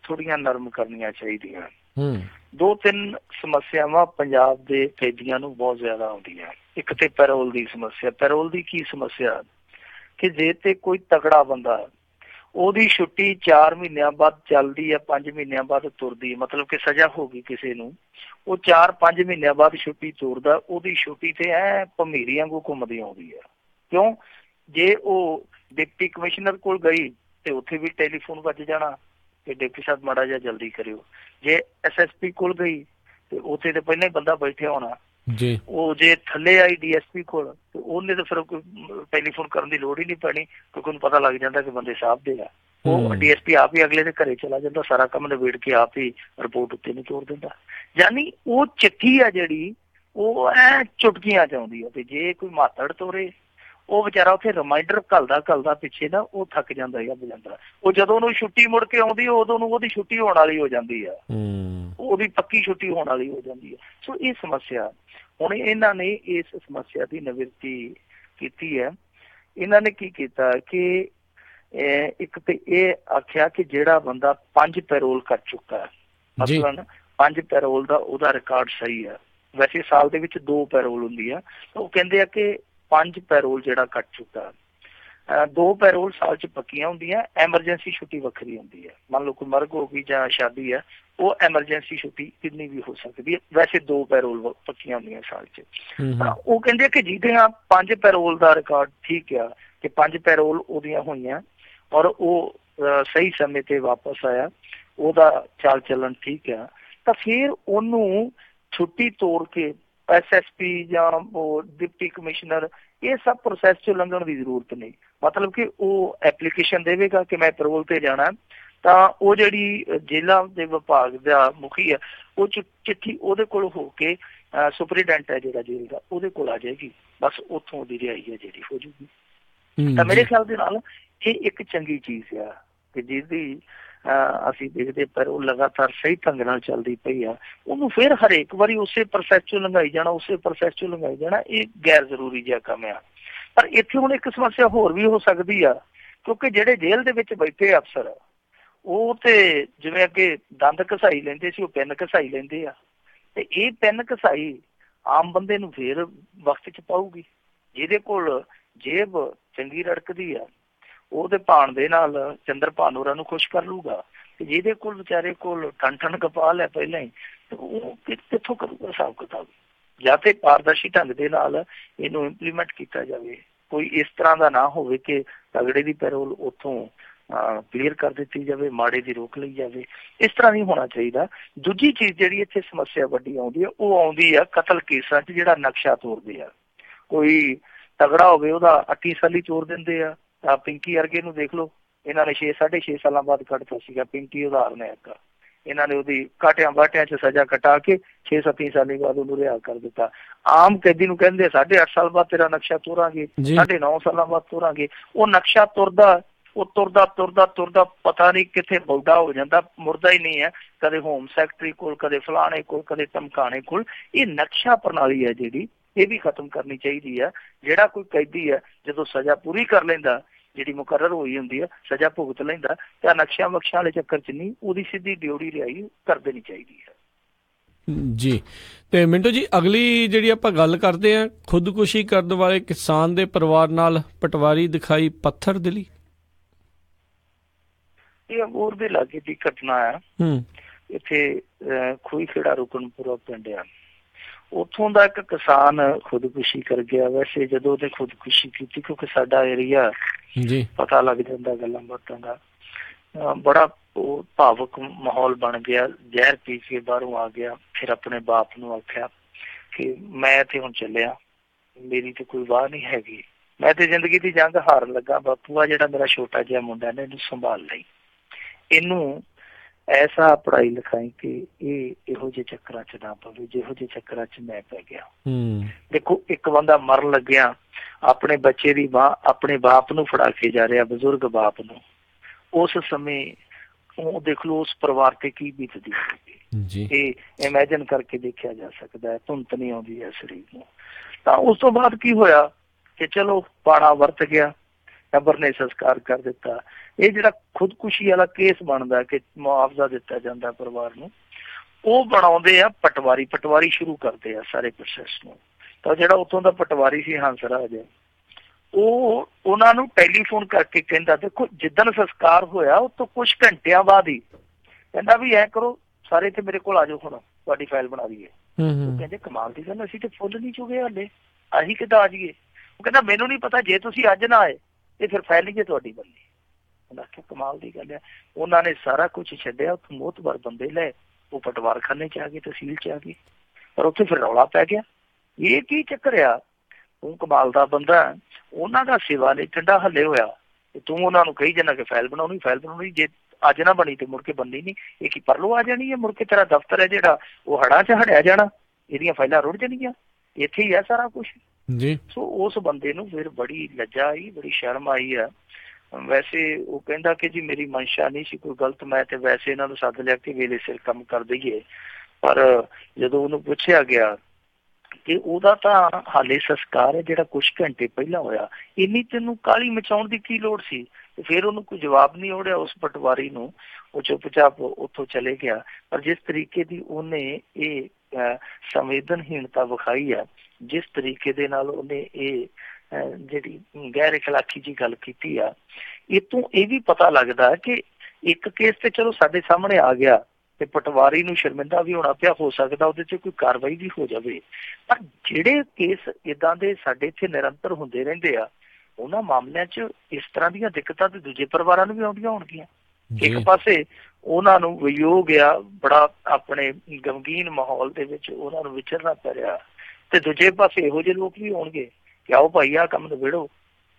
ਥੋੜੀਆਂ ਨਰਮ ਕਰਨੀਆਂ ਚਾਹੀਦੀਆਂ। 2-3 ਸਮੱਸਿਆਵਾਂ ਪੰਜਾਬ ਦੇ ਕੈਦੀਆਂ ਨੂੰ ਬਹੁਤ ਜ਼ਿਆਦਾ ਆਉਂਦੀਆਂ। ਇੱਕ ਤੇ ਪੈਰੋਲ ਦੀ ਸਮੱਸਿਆ। ਪੈਰੋਲ ਦੀ ਕੀ ਸਮੱਸਿਆ ਕਿ ਜੇ ਤੇ ਕੋਈ ਤਕੜਾ ਬੰਦਾ ਉਹਦੀ ਛੁੱਟੀ 4 ਮਹੀਨਿਆਂ ਬਾਅਦ ਚੱਲਦੀ ਹੈ, 5 ਮਹੀਨਿਆਂ ਬਾਅਦ ਤੁਰਦੀ ਹੈ, ਮਤਲਬ ਕਿ ਸਜ਼ਾ ਹੋ ਗਈ ਕਿਸੇ ਨੂੰ, ਉਹ 4-5 ਮਹੀਨਿਆਂ ਬਾਅਦ ਛੁੱਟੀ ਤੁਰਦਾ, ਉਹਦੀ ਛੁੱਟੀ ਤੇ ਭਮੀਰੀ ਵਾਂਗੂ ਘੁੰਮਦੀ ਆਉਂਦੀ ਹੈ। ਕਿਉਂ? ਜੇ ਉਹ ਡਿਪਟੀ ਕਮਿਸ਼ਨਰ ਕੋਲ ਗਈ ਤੇ ਉੱਥੇ ਵੀ ਟੈਲੀਫੋਨ ਵੱਜ ਜਾਣਾ ਕਿ ਡਿਪਟੀ ਸਾਹਿਬ ਮਾੜਾ ਜਿਹਾ ਜਲਦੀ ਕਰਿਓ। ਜੇ SSP ਕੋਲ ਗਈ ਤੇ ਉੱਥੇ ਤੇ ਪਹਿਲਾਂ ਹੀ ਬੰਦਾ ਬੈਠਿਆ ਹੋਣਾ। ਉਹ ਜੇ ਥੱਲੇ ਆਈ DSP ਕੋਲ ਤੇ ਉਹਨੇ ਤਾਂ ਫਿਰ ਕੋਈ ਟੈਲੀਫੋਨ ਕਰਨ ਦੀ ਲੋੜ ਹੀ ਨਹੀਂ ਪੈਣੀ, ਕਿਉਂਕਿ ਉਹਨੂੰ ਪਤਾ ਲੱਗ ਜਾਂਦਾ ਕਿ ਬੰਦੇ ਸਾਹਿਬ ਦੇ ਆ। ਉਹ DSP ਆਪ ਹੀ ਅਗਲੇ ਦੇ ਘਰੇ ਚਲਾ ਜਾਂਦਾ, ਸਾਰਾ ਕੰਮ ਨਿਬੇੜ ਕੇ ਆਪ ਹੀ ਰਿਪੋਰਟ ਉੱਤੇ ਨਹੀਂ ਤੋੜ ਦਿੰਦਾ। ਯਾਨੀ ਉਹ ਚਿੱਠੀ ਆ ਜਿਹੜੀ ਉਹ ਚੁਟਕੀਆਂ ਚ ਆਉਂਦੀ ਆ ਤੇ ਜੇ ਕੋਈ ਮਾਤੜ ਤੋਰੇ ਉਹ ਵਿਚਾਰਾ ਉੱਥੇ ਰਿਮਾਈਂਡਰ ਘੱਲਦਾ ਪਿੱਛੇ ਨਾ ਉਹ ਥੱਕ ਜਾਂਦਾ ਹੈ ਬਜੰਦਰਾ। ਉਹ ਜਦੋਂ ਉਹਨੂੰ ਛੁੱਟੀ ਮੁੜ ਕੇ ਆਉਂਦੀ ਉਦੋਂ ਨੂੰ ਉਹਦੀ ਛੁੱਟੀ ਹੋਣ ਵਾਲੀ ਹੋ ਜਾਂਦੀ ਆ, ਉਹਦੀ ਪੱਕੀ ਛੁੱਟੀ ਹੋਣ ਵਾਲੀ ਹੋ ਜਾਂਦੀ ਹੈ। ਸੋ ਇਹ ਸਮੱਸਿਆ ਹੁਣ ਇਹਨਾਂ ਨੇ ਇਸ ਸਮੱਸਿਆ ਦੀ ਨਿਵਰਤੀ ਕੀਤੀ ਹੈ। ਇਹਨਾਂ ਨੇ ਕੀ ਕੀਤਾ ਕਿ ਇੱਕ ਤੇ ਇਹ ਆਖਿਆ ਕਿ ਜਿਹੜਾ ਬੰਦਾ 5 ਪੈਰੋਲ ਕਰ ਚੁੱਕਾ, ਮਤਲਬ 5 ਪੈਰੋਲ ਦਾ ਉਹਦਾ ਰਿਕਾਰਡ ਸਹੀ ਹੈ। ਵੈਸੇ ਸਾਲ ਦੇ ਵਿੱਚ 2 ਪੈਰੋਲ ਹੁੰਦੀ ਆ, ਉਹ ਕਹਿੰਦੇ ਆ ਕਿ 5 ਪੈਰੋਲ ਜਿਹੜਾ ਕੱਟ ਚੁੱਕਾ। 2 ਪੈਰੋਲ ਸਾਲ 'ਚ ਪੱਕੀਆਂ ਹੁੰਦੀਆਂ, ਐਮਰਜੈਂਸੀ ਛੁੱਟੀ ਵੱਖਰੀ ਹੁੰਦੀ ਹੈ। ਮੰਨ ਲਓ ਕੋਈ ਮਰਗ ਹੋ ਗਈ ਜਾਂ ਸ਼ਾਦੀ ਹੈ, ਉਹ ਐਮਰਜੈਂਸੀ ਛੁੱਟੀ ਕਿੰਨੀ ਵੀ ਹੋ ਸਕਦੀ ਹੈ। ਵੈਸੇ 2 ਪੈਰੋਲ ਪੱਕੀਆਂ ਹੁੰਦੀਆਂ ਸਾਲ 'ਚ। ਉਹ ਕਹਿੰਦੇ ਕਿ ਜਿਹਦੀਆਂ 5 ਪੈਰੋਲ ਦਾ ਰਿਕਾਰਡ ਠੀਕ ਆ ਕਿ 5 ਪੈਰੋਲ ਉਹਦੀਆਂ ਹੋਈਆਂ ਔਰ ਉਹ ਸਹੀ ਸਮੇਂ ਤੇ ਵਾਪਸ ਆਇਆ, ਉਹਦਾ ਚਾਲ ਚੱਲਣ ਠੀਕ ਆ, ਤਾਂ ਫਿਰ ਉਹਨੂੰ ਛੁੱਟੀ ਤੋੜ ਕੇ SSP ਜਾਂ ਉਹ ਡਿਪਟੀ ਕਮਿਸ਼ਨਰ ਇਹ ਸਭ ਪ੍ਰੋਸੈਸ 'ਚ ਲੰਘਣ ਦੀ ਜ਼ਰੂਰਤ ਨਹੀਂ। ਮਤਲਬ ਕਿ ਉਹ ਐਪਲੀਕੇਸ਼ਨ ਦੇਵੇਗਾ ਕਿ ਮੈਂ ਪੈਰੋਲ ਤੇ ਜਾਣਾ, ਤਾਂ ਉਹ ਜਿਹੜੀ ਜੇਲ੍ਹਾਂ ਦੇ ਵਿਭਾਗ ਦਾ ਮੁਖੀ ਹੈ ਉਹ ਚਿੱਠੀ ਉਹਦੇ ਕੋਲ ਹੋ ਕੇ ਸੁਪਰੀਡੈਂਟ ਹੈ ਜਿਹੜਾ ਜੇਲ੍ਹ ਦਾ ਉਹਦੇ ਕੋਲ ਆ ਜਾਏਗੀ, ਬਸ ਉੱਥੋਂ ਉਹਦੀ ਰਿਹਾਈ ਹੈ ਜਿਹੜੀ ਹੋ ਜੂਗੀ। ਤਾਂ ਮੇਰੇ ਖਿਆਲ ਦੇ ਨਾਲ ਇਹ ਇੱਕ ਚੰਗੀ ਚੀਜ਼ ਆ ਕਿ ਜਿਹਦੀ ਅਸੀਂ ਦੇਖਦੇ ਪਰ ਉਹ ਲਗਾਤਾਰ ਸਹੀ ਢੰਗ ਨਾਲ ਚੱਲਦੀ ਪਈ ਆ। ਉਹਨੂੰ ਫਿਰ ਹਰੇਕ ਵਾਰੀ ਉਸੇ ਪ੍ਰੋਸੈਸ 'ਚੋਂ ਲੰਘਾਈ ਜਾਣਾ ਇਹ ਗੈਰ ਜ਼ਰੂਰੀ ਜਿਹਾ ਕੰਮ ਆ। ਪਰ ਇੱਥੇ ਹੁਣ ਇੱਕ ਸਮੱਸਿਆ ਹੋਰ ਵੀ ਹੋ ਸਕਦੀ ਆ, ਕਿਉਂਕਿ ਜਿਹੜੇ ਜੇਲ੍ਹ ਦੇ ਵਿੱਚ ਬੈਠੇ ਅਫਸਰ ਉਹ ਤੇ ਜਿਵੇਂ ਅੱਗੇ ਦੰਦ ਘਸਾਈ ਲੈਂਦੇ ਸੀ, ਉਹ ਪੈਨ ਘਸਾਈ ਲੈਂਦੇ ਆ, ਤੇ ਇਹ ਪੈਨ ਘਸਾਈ ਆਮ ਬੰਦੇ ਨੂੰ ਫੇਰ ਵਕਤ 'ਚ ਪਾਊਗੀ। ਜਿਹਦੇ ਕੋਲ ਜੇਬ ਚੰਗੀ ਰੜਕਦੀ ਆ ਉਹਦੇ ਭਾਣ ਦੇ ਨਾਲ ਚੰਦਰਪਾਨ ਹੋਰਾਂ ਨੂੰ ਖੁਸ਼ ਕਰ ਲੂਗਾ, ਤੇ ਜਿਹਦੇ ਕੋਲ ਵਿਚਾਰੇ ਕੋਲ ਠੰਠਣ ਕਪਾਲ ਹੈ ਪਹਿਲਾਂ ਹੀ, ਉਹ ਕਿੱਥੋਂ ਕਰੂਗਾ ਹਿਸਾਬ ਕਿਤਾਬ। ਜਾਂ ਤੇ ਪਾਰਦਰਸ਼ੀ ਢੰਗ ਦੇ ਨਾਲ ਇਹਨੂੰ ਇੰਪਲੀਮੈਂਟ ਕੀਤਾ ਜਾਵੇ, ਕੋਈ ਇਸ ਤਰ੍ਹਾਂ ਦਾ ਨਾ ਹੋਵੇ ਕਿ ਤਗੜੇ ਦੀ ਪੈਰੋਲ ਉੱਥੋਂ ਕਲੀਅਰ ਕਰ ਦਿੱਤੀ ਜਾਵੇ, ਮਾੜੇ ਦੀ ਰੋਕ ਲਈ ਜਾਵੇ। ਇਸ ਤਰ੍ਹਾਂ ਨਹੀਂ ਹੋਣਾ ਚਾਹੀਦਾ। ਦੂਜੀ ਚੀਜ਼ ਜਿਹੜੀ ਇੱਥੇ ਸਮੱਸਿਆ ਵੱਡੀ ਆਉਂਦੀ ਹੈ ਉਹ ਆਉਂਦੀ ਆ ਕਤਲ ਕੇਸਾਂ 'ਚ ਜਿਹੜਾ ਨਕਸ਼ਾ ਤੋੜਦੇ ਆ। ਕੋਈ ਤਗੜਾ ਹੋਵੇ ਉਹਦਾ 28 ਸਾਲੀ ਤੋੜ ਦਿੰਦੇ ਆ। ਤਾਂ ਪਿੰਕੀ ਅਰਗੇ ਨੂੰ ਦੇਖ ਲਓ, ਇਹਨਾਂ ਨੇ 6.5 ਸਾਲਾਂ ਬਾਅਦ ਕੱਢਤਾ ਸੀਗਾ। ਪਿੰਕੀ ਉਦਾਹਰਨ ਹੈ ਇੱਕ। ਇਹਨਾਂ ਨੇ ਉਹਦੀ ਕਾਟਿਆਂ ਬਾਟਿਆਂ 'ਚ ਸਜ਼ਾ ਕਟਾ ਕੇ 6-7 ਸਾਲ ਬਾਅਦ ਉਹਨੂੰ ਰਿਹਾ ਕਰ ਦਿੱਤਾ। ਆਮ ਕੈਦੀ ਨੂੰ ਕਹਿੰਦੇ 8.5 ਸਾਲ ਬਾਅਦ ਤੇਰਾ ਨਕਸ਼ਾ ਤੋਰਾਂਗੇ, 9.5 ਸਾਲਾਂ ਬਾਅਦ ਤੋਰਾਂਗੇ। ਉਹ ਨਕਸ਼ਾ ਤੁਰਦਾ ਪਤਾ ਨਹੀਂ ਕਿੱਥੇ ਬੌਡਾ ਹੋ ਜਾਂਦਾ, ਮੁੜਦਾ ਹੀ ਨਹੀਂ ਹੈ। ਕਦੇ ਹੋਮ ਸੈਕਟਰੀ ਕੋਲ, ਕਦੇ ਫਲਾਣੇ ਕੋਲ, ਕਦੇ ਧਮਕਾਣੇ ਕੋਲ। ਇਹ ਨਕਸ਼ਾ ਪ੍ਰਣਾਲੀ ਹੈ ਜਿਹੜੀ ਇਹ ਵੀ ਖਤਮ ਕਰਨੀ ਚਾਹੀਦੀ ਹੈ। ਜਿਹੜਾ ਕੋਈ ਕੈਦੀ ਹੈ ਜਦੋਂ ਸਜ਼ਾ ਪੂਰੀ ਕਰ ਲੈਂਦਾ, ਜਿਹੜੀ ਮੁਕਰਰ ਹੋਈ ਹੁੰਦੀ ਹੈ, ਸਜ਼ਾ ਭੁਗਤ ਲੈਂਦਾ, ਤਾਂ ਨਕਸ਼ਾ ਬਖਸ਼ਾਂ ਵਾਲੇ ਚੱਕਰ 'ਚ ਨਹੀਂ, ਉਹਦੀ ਸਿੱਧੀ ਡਿਊਟੀ ਰਿਹਾਈ ਕਰ ਦੇਣੀ ਚਾਹੀਦੀ ਹੈ। ਜੀ ਤੇ ਮਿੰਟੂ ਜੀ, ਅਗਲੀ ਜਿਹੜੀ ਆਪਾਂ ਗੱਲ ਕਰਦੇ ਹਾਂ, ਖੁਦਕੁਸ਼ੀ ਕਰਨ ਵਾਲੇ ਕਿਸਾਨ ਦੇ ਪਰਿਵਾਰ ਨਾਲ ਪਟਵਾਰੀ ਦਿਖਾਈ ਪੱਥਰ ਦਿਲੀ। ਇਹ ਅਬੋਹਰ ਦੇ ਲਾਗੇ ਦੀ ਘਟਨਾ ਆ। ਇੱਥੇ ਖੂਹੀ ਖੇੜਾ ਰੁਕਨਪੁਰਾ ਪਿੰਡ ਆ, ਉੱਥੋਂ ਦਾ ਇੱਕ ਕਿਸਾਨ ਖੁਦਕੁਸ਼ੀ ਕਰ ਗਿਆ। ਵੈਸੇ ਜਦੋਂ ਉਹਨੇ ਖੁਦਕੁਸ਼ੀ ਕੀਤੀ, ਕਿਉਂਕਿ ਸਾਡਾ ਏਰੀਆ ਪਤਾ ਲੱਗ ਜਾਂਦਾ ਗੱਲਾਂ ਬਾਤਾਂ ਦਾ, ਬੜਾ ਭਾਵੁਕ ਮਾਹੌਲ ਬਣ ਗਿਆ। ਜ਼ਹਿਰ ਪੀ ਕੇ ਬਾਹਰੋਂ ਆ ਗਿਆ, ਫਿਰ ਆਪਣੇ ਬਾਪ ਨੂੰ ਆਖਿਆ ਕਿ ਮੈਂ ਤੇ ਹੁਣ ਚੱਲਿਆ, ਮੇਰੀ ਤੇ ਕੋਈ ਵਾਹ ਨਹੀਂ ਹੈਗੀ, ਮੈਂ ਤੇ ਜ਼ਿੰਦਗੀ ਦੀ ਜੰਗ ਹਾਰਨ ਲੱਗਾ। ਬਾਪੂ ਆ ਜਿਹੜਾ ਮੇਰਾ ਛੋਟਾ ਜਿਹਾ ਮੁੰਡਾ ਨੇ, ਇਹਨੂੰ ਸੰਭਾਲ ਲਈ, ਇਹਨੂੰ ਐਸਾ ਪੜ੍ਹਾਈ ਲਿਖਾਈ ਕਿ ਇਹ ਇਹੋ ਜਿਹੇ ਚੱਕਰਾਂ ਚ ਨਾ ਪਵੇ ਜਿਹੋ ਜਿਹੇ ਚੱਕਰਾਂ ਚ ਮੈਂ ਪੈ ਗਿਆ। ਦੇਖੋ, ਇੱਕ ਬੰਦਾ ਮਰਨ ਲੱਗਿਆ, ਆਪਣੇ ਬੱਚੇ ਦੀ ਬਾਂਹ ਆਪਣੇ ਬਾਪ ਨੂੰ ਫੜਾ ਕੇ ਜਾ ਰਿਹਾ, ਬਜ਼ੁਰਗ ਬਾਪ ਨੂੰ। ਉਸ ਸਮੇਂ ਉਹ ਦੇਖ ਲਓ ਉਸ ਪਰਿਵਾਰ ਤੇ ਕੀ ਬੀਤਦੀ ਹੋਵੇਗੀ, ਇਹ ਇਮੈਜਿਨ ਕਰਕੇ ਦੇਖਿਆ ਜਾ ਸਕਦਾ ਹੈ। ਧੁੰਤ ਨਹੀਂ ਆਉਂਦੀ ਹੈ ਸਰੀਰ ਨੂੰ। ਤਾਂ ਉਸ ਤੋਂ ਬਾਅਦ ਕੀ ਹੋਇਆ ਕਿ ਚਲੋ ਪਾਣਾ ਵਰਤ ਗਿਆ, ਟੱਬਰ ਨੇ ਸੰਸਕਾਰ ਕਰ ਦਿੱਤਾ। ਇਹ ਜਿਹੜਾ ਖੁਦਕੁਸ਼ੀ ਵਾਲਾ ਕੇਸ ਬਣਦਾ ਕਿ ਮੁਆਵਜ਼ਾ ਦਿੱਤਾ ਜਾਂਦਾ ਪਰਿਵਾਰ ਨੂੰ, ਉਹ ਬਣਾਉਂਦੇ ਆ ਪਟਵਾਰੀ। ਪਟਵਾਰੀ ਸ਼ੁਰੂ ਕਰਦੇ ਆ ਸਾਰੇ ਪ੍ਰੋਸੈਸ ਨੂੰ। ਤਾਂ ਜਿਹੜਾ ਉੱਥੋਂ ਦਾ ਪਟਵਾਰੀ ਸੀ ਹੰਸਰਾਜ, ਉਹ ਉਹਨਾਂ ਨੂੰ ਟੈਲੀਫੋਨ ਕਰਕੇ ਕਹਿੰਦਾ, ਦੇਖੋ ਜਿੱਦਣ ਸੰਸਕਾਰ ਹੋਇਆ ਉਸ ਤੋਂ ਕੁਛ ਘੰਟਿਆਂ ਬਾਅਦ ਹੀ ਕਹਿੰਦਾ ਵੀ ਐ ਕਰੋ ਸਾਰੇ ਇੱਥੇ ਮੇਰੇ ਕੋਲ ਆ ਜਾਓ, ਹੁਣ ਤੁਹਾਡੀ ਫਾਈਲ ਬਣਾ ਦਈਏ। ਉਹ ਕਹਿੰਦੇ ਕਮਾਲ ਦੀ ਗੱਲ, ਅਸੀਂ ਤੇ ਫੁੱਲ ਨਹੀਂ ਚੁਗੇ ਹਾਲੇ, ਅਸੀਂ ਕਿੱਦਾਂ ਆ ਜਾਈਏ? ਉਹ ਕਹਿੰਦਾ ਮੈਨੂੰ ਨਹੀਂ ਪਤਾ, ਜੇ ਤੁਸੀਂ ਅੱਜ ਨਾ ਆਏ ਤੇ ਫਿਰ ਫਾਈਲ ਹੀ ਤੁਹਾਡੀ ਬਣਨੀ। ਉਹਨਾਂ ਆਖਿਆ ਕਮਾਲ ਦੀ ਗੱਲ ਹੈ। ਉਹਨਾਂ ਨੇ ਸਾਰਾ ਕੁਛ ਛੱਡਿਆ, ਉੱਥੇ ਮੋਹਤਬਰ ਬੰਦੇ ਲਏ, ਉਹ ਪਟਵਾਰਖਾਨੇ ਚ ਆ ਗਏ, ਤਹਿਸੀਲ ਚ ਆ ਗਏ, ਪਰ ਉੱਥੇ ਫਿਰ ਰੌਲਾ ਪੈ ਗਿਆ। ਇਹ ਕੀ ਚੱਕਰ ਆ, ਤੂੰ ਕਮਾਲ ਦਾ ਬੰਦਾ, ਉਹਨਾਂ ਦਾ ਸੇਵਾ ਲਈ ਠੰਡਾ ਹੱਲੇ ਹੋਇਆ ਤੇ ਤੂੰ ਉਹਨਾਂ ਨੂੰ ਕਹੀ ਜਾਂਦਾ ਕਿ ਫਾਈਲ ਬਣਾਉਣੀ, ਜੇ ਅੱਜ ਨਾ ਬਣੀ ਤੇ ਮੁੜ ਕੇ ਬਣਨੀ ਨਹੀਂ। ਇਹ ਕੀ ਪਰਲੋ ਆ ਜਾਣੀ ਹੈ, ਮੁੜ ਕੇ ਤੇਰਾ ਦਫ਼ਤਰ ਹੈ ਜਿਹੜਾ ਉਹ ਹੜਾਂ ਚ ਹੜਿਆ ਜਾਣਾ, ਇਹਦੀਆਂ ਫਾਈਲਾਂ ਰੁੜ ਜਾਣਗੀਆਂ, ਇੱਥੇ ਹੀ ਆ ਸਾਰਾ ਕੁਛ ਜੀ। ਸੋ ਉਸ ਬੰਦੇ ਨੂੰ ਫਿਰ ਬੜੀ ਲੱਜਾ ਆਈ, ਬੜੀ ਸ਼ਰਮ ਆਈ ਆ। ਵੈਸੇ ਉਹ ਕਹਿੰਦਾ ਕਿ ਜੀ ਮੇਰੀ ਮਨਸ਼ਾ ਨਹੀਂ ਸੀ ਕੋਈ ਗਲਤ, ਮੈਂ ਤੇ ਵੈਸੇ ਇਹਨਾਂ ਨੂੰ ਸੱਦ ਲਿਆ ਕਿ ਵੇਲੇ ਸਿਰ ਕੰਮ ਕਰ ਦਈਏ। ਪਰ ਜਦੋਂ ਉਹਨੂੰ ਪੁੱਛਿਆ ਗਿਆ ਕਿ ਉਹਦਾ ਤਾਂ ਹਾਲੇ ਸੰਸਕਾਰ ਹੈ ਜਿਹੜਾ ਕੁਛ ਘੰਟੇ ਪਹਿਲਾਂ ਹੋਇਆ, ਇੰਨੀ ਤੈਨੂੰ ਕਾਹਲੀ ਮਚਾਉਣ ਦੀ ਕੀ ਲੋੜ ਸੀ? ਤੇ ਫਿਰ ਉਹਨੂੰ ਕੋਈ ਜਵਾਬ ਨਹੀਂ ਔੜਿਆ ਉਸ ਪਟਵਾਰੀ ਨੂੰ, ਉਹ ਚੁੱਪਚਾਪ ਉੱਥੋਂ ਚਲੇ ਗਿਆ। ਪਰ ਜਿਸ ਤਰੀਕੇ ਦੀ ਉਹਨੇ ਇਹ ਸੰਵੇਦਨਹੀਣਤਾ ਵਿਖਾਈ ਆ, ਜਿਸ ਤਰੀਕੇ ਦੇ ਨਾਲ ਉਹਨੇ ਇਹ ਜਿਹੜੀ ਗੈਰ ਇਖਲਾਕੀ ਜੀ ਗੱਲ ਕੀਤੀ ਆ, ਇਹ ਤੋਂ ਇਹ ਵੀ ਪਤਾ ਲੱਗਦਾ ਕਿ ਇੱਕ ਕੇਸ ਤੇ ਚਲੋ ਸਾਡੇ ਸਾਹਮਣੇ ਆ ਗਿਆ ਤੇ ਪਟਵਾਰੀ ਨੂੰ ਸ਼ਰਮਿੰਦਾ ਵੀ ਹੋਣਾ ਪਿਆ, ਹੋ ਸਕਦਾ ਉਹਦੇ ਚ ਕੋਈ ਕਾਰਵਾਈ ਵੀ ਹੋ ਜਾਵੇ। ਪਰ ਜਿਹੜੇ ਕੇਸ ਏਦਾਂ ਦੇ ਸਾਡੇ ਇੱਥੇ ਨਿਰੰਤਰ ਹੁੰਦੇ ਰਹਿੰਦੇ ਆ, ਉਹਨਾਂ ਮਾਮਲਿਆਂ ਚ ਇਸ ਤਰ੍ਹਾਂ ਦੀਆਂ ਦਿੱਕਤਾਂ ਤੇ ਦੂਜੇ ਪਰਿਵਾਰਾਂ ਨੂੰ ਵੀ ਆਉਂਦੀਆਂ ਹੋਣਗੀਆਂ। ਇੱਕ ਪਾਸੇ ਉਹਨਾਂ ਨੂੰ ਵਿਯੋਗ ਆ, ਬੜਾ ਆਪਣੇ ਗਮਗੀਨ ਮਾਹੌਲ ਦੇ ਵਿੱਚ ਉਹਨਾਂ ਨੂੰ ਵਿਚਰਨਾ ਪੈ ਰਿਹਾ, ਤੇ ਦੂਜੇ ਪਾਸੇ ਇਹੋ ਜਿਹੇ ਲੋਕ ਵੀ ਹੋਣਗੇ ਕਿ ਆਓ ਭਾਈ ਆਹ ਕੰਮ ਨਿਬੇੜੋ।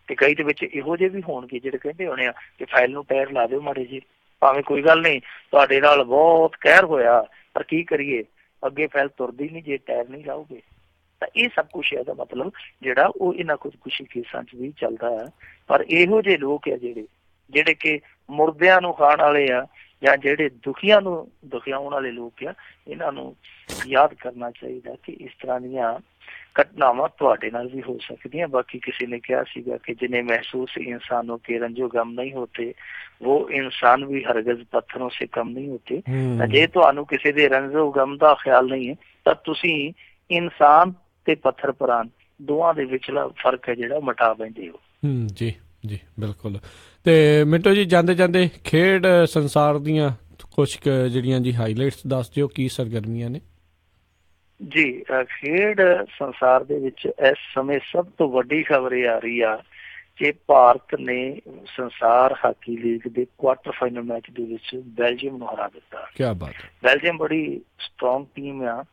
ਤੇ ਕਈ ਦੇ ਵਿੱਚ ਇਹੋ ਜਿਹੇ ਵੀ ਹੋਣਗੇ ਜਿਹੜੇ ਕਹਿੰਦੇ ਹੋਣੇ ਆ ਕਿ ਫਾਈਲ ਨੂੰ ਟਾਇਰ ਲਾ ਦਿਓ ਮਾੜੇ ਜੀ, ਭਾਵੇਂ ਕੋਈ ਗੱਲ ਨਹੀਂ ਤੁਹਾਡੇ ਨਾਲ ਬਹੁਤ ਕਹਿਰ ਹੋਇਆ, ਪਰ ਕੀ ਕਰੀਏ ਅੱਗੇ ਫਾਈਲ ਤੁਰਦੀ ਨਹੀਂ ਜੇ ਟਾਇਰ ਨਹੀਂ ਲਾਓਗੇ। ਤਾਂ ਇਹ ਸਭ ਕੁਛ ਇਹਦਾ ਮਤਲਬ ਜਿਹੜਾ ਉਹ ਇਹਨਾਂ ਖੁਦਕੁਸ਼ੀ ਕੇਸਾਂ ਚ ਵੀ ਚੱਲਦਾ ਹੈ। ਪਰ ਇਹੋ ਜਿਹੇ ਲੋਕ ਆ ਜਿਹੜੇ ਕਿ ਮੁਰਦਿਆਂ ਨੂੰ ਖਾਣ ਵਾਲੇ ਆ, ਜਾਂ ਜਿਹੜੇ ਦੁਖੀਆਂ ਨੂੰ ਦੁਖਿਆਉਣ ਵਾਲੇ ਲੋਕ ਆ, ਇਹਨਾਂ ਨੂੰ ਯਾਦ ਕਰਨਾ ਚਾਹੀਦਾ ਕਿ ਇਸ ਤਰ੍ਹਾਂ ਦੀਆਂ ਘਟਨਾਵਾਂ ਤੁਹਾਡੇ ਨਾਲ ਵੀ ਹੋ ਸਕਦੀਆਂ। ਬਾਕੀ ਕਿਸੇ ਨੇ ਕਿਹਾ ਸੀਗਾ ਕਿ ਜਿन्हें महसूस इंसानों के रंजो गम नहीं होते वो इंसान भी हरगज पत्थरों से कम नहीं होते। ਜੇ ਤੁਹਾਨੂੰ ਕਿਸੇ ਦੇ ਰੰਜੋ ਗਮ ਦਾ ਖਿਆਲ ਨਹੀਂ ਹੈ ਤਾਂ ਤੁਸੀਂ ਇਨਸਾਨ ਤੇ ਪੱਥਰ ਪ੍ਰਾਨ ਦੋਵਾਂ ਦੇ ਵਿਚਲਾ ਫਰਕ ਹੈ ਜਿਹੜਾ ਮਿਟਾ ਬੈਠੇ ਹੋ। ਜੀ ਜੀ ਬਿਲਕੁਲ। ਤੇ ਮਿੰਟੋ ਜੀ ਜਾਂਦੇ ਜਾਂਦੇ ਖੇਡ ਸੰਸਾਰ ਦੀਆਂ ਕੁਛ ਜਿਹੜੀਆਂ ਜੀ ਹਾਈਲਾਈਟਸ ਦੱਸ ਦਿਓ, ਕੀ ਸਰਗਰਮੀਆਂ ਨੇ? ਜੀ ਖੇਡ ਸੰਸਾਰ ਦੇ ਵਿੱਚ ਇਸ ਸਮੇਂ ਸਭ ਤੋਂ ਵੱਡੀ ਖਬਰ ਇਹ ਆ ਰਹੀ ਆ ਕਿ ਭਾਰਤ ਨੇ ਸੰਸਾਰ ਹਾਕੀ ਲੀਗ ਦੇ ਕੁਆਟਰ ਫਾਈਨਲ ਮੈਚ ਦੇ ਵਿੱਚ ਬੈਲਜੀਅਮ ਨੂੰ ਹਰਾ ਦਿੱਤਾ। ਕਿਆ ਬਾਤ ਹੈ। ਬੈਲਜੀਅਮ ਬੜੀ ਸਟਰੋਂਗ ਟੀਮ ਆ।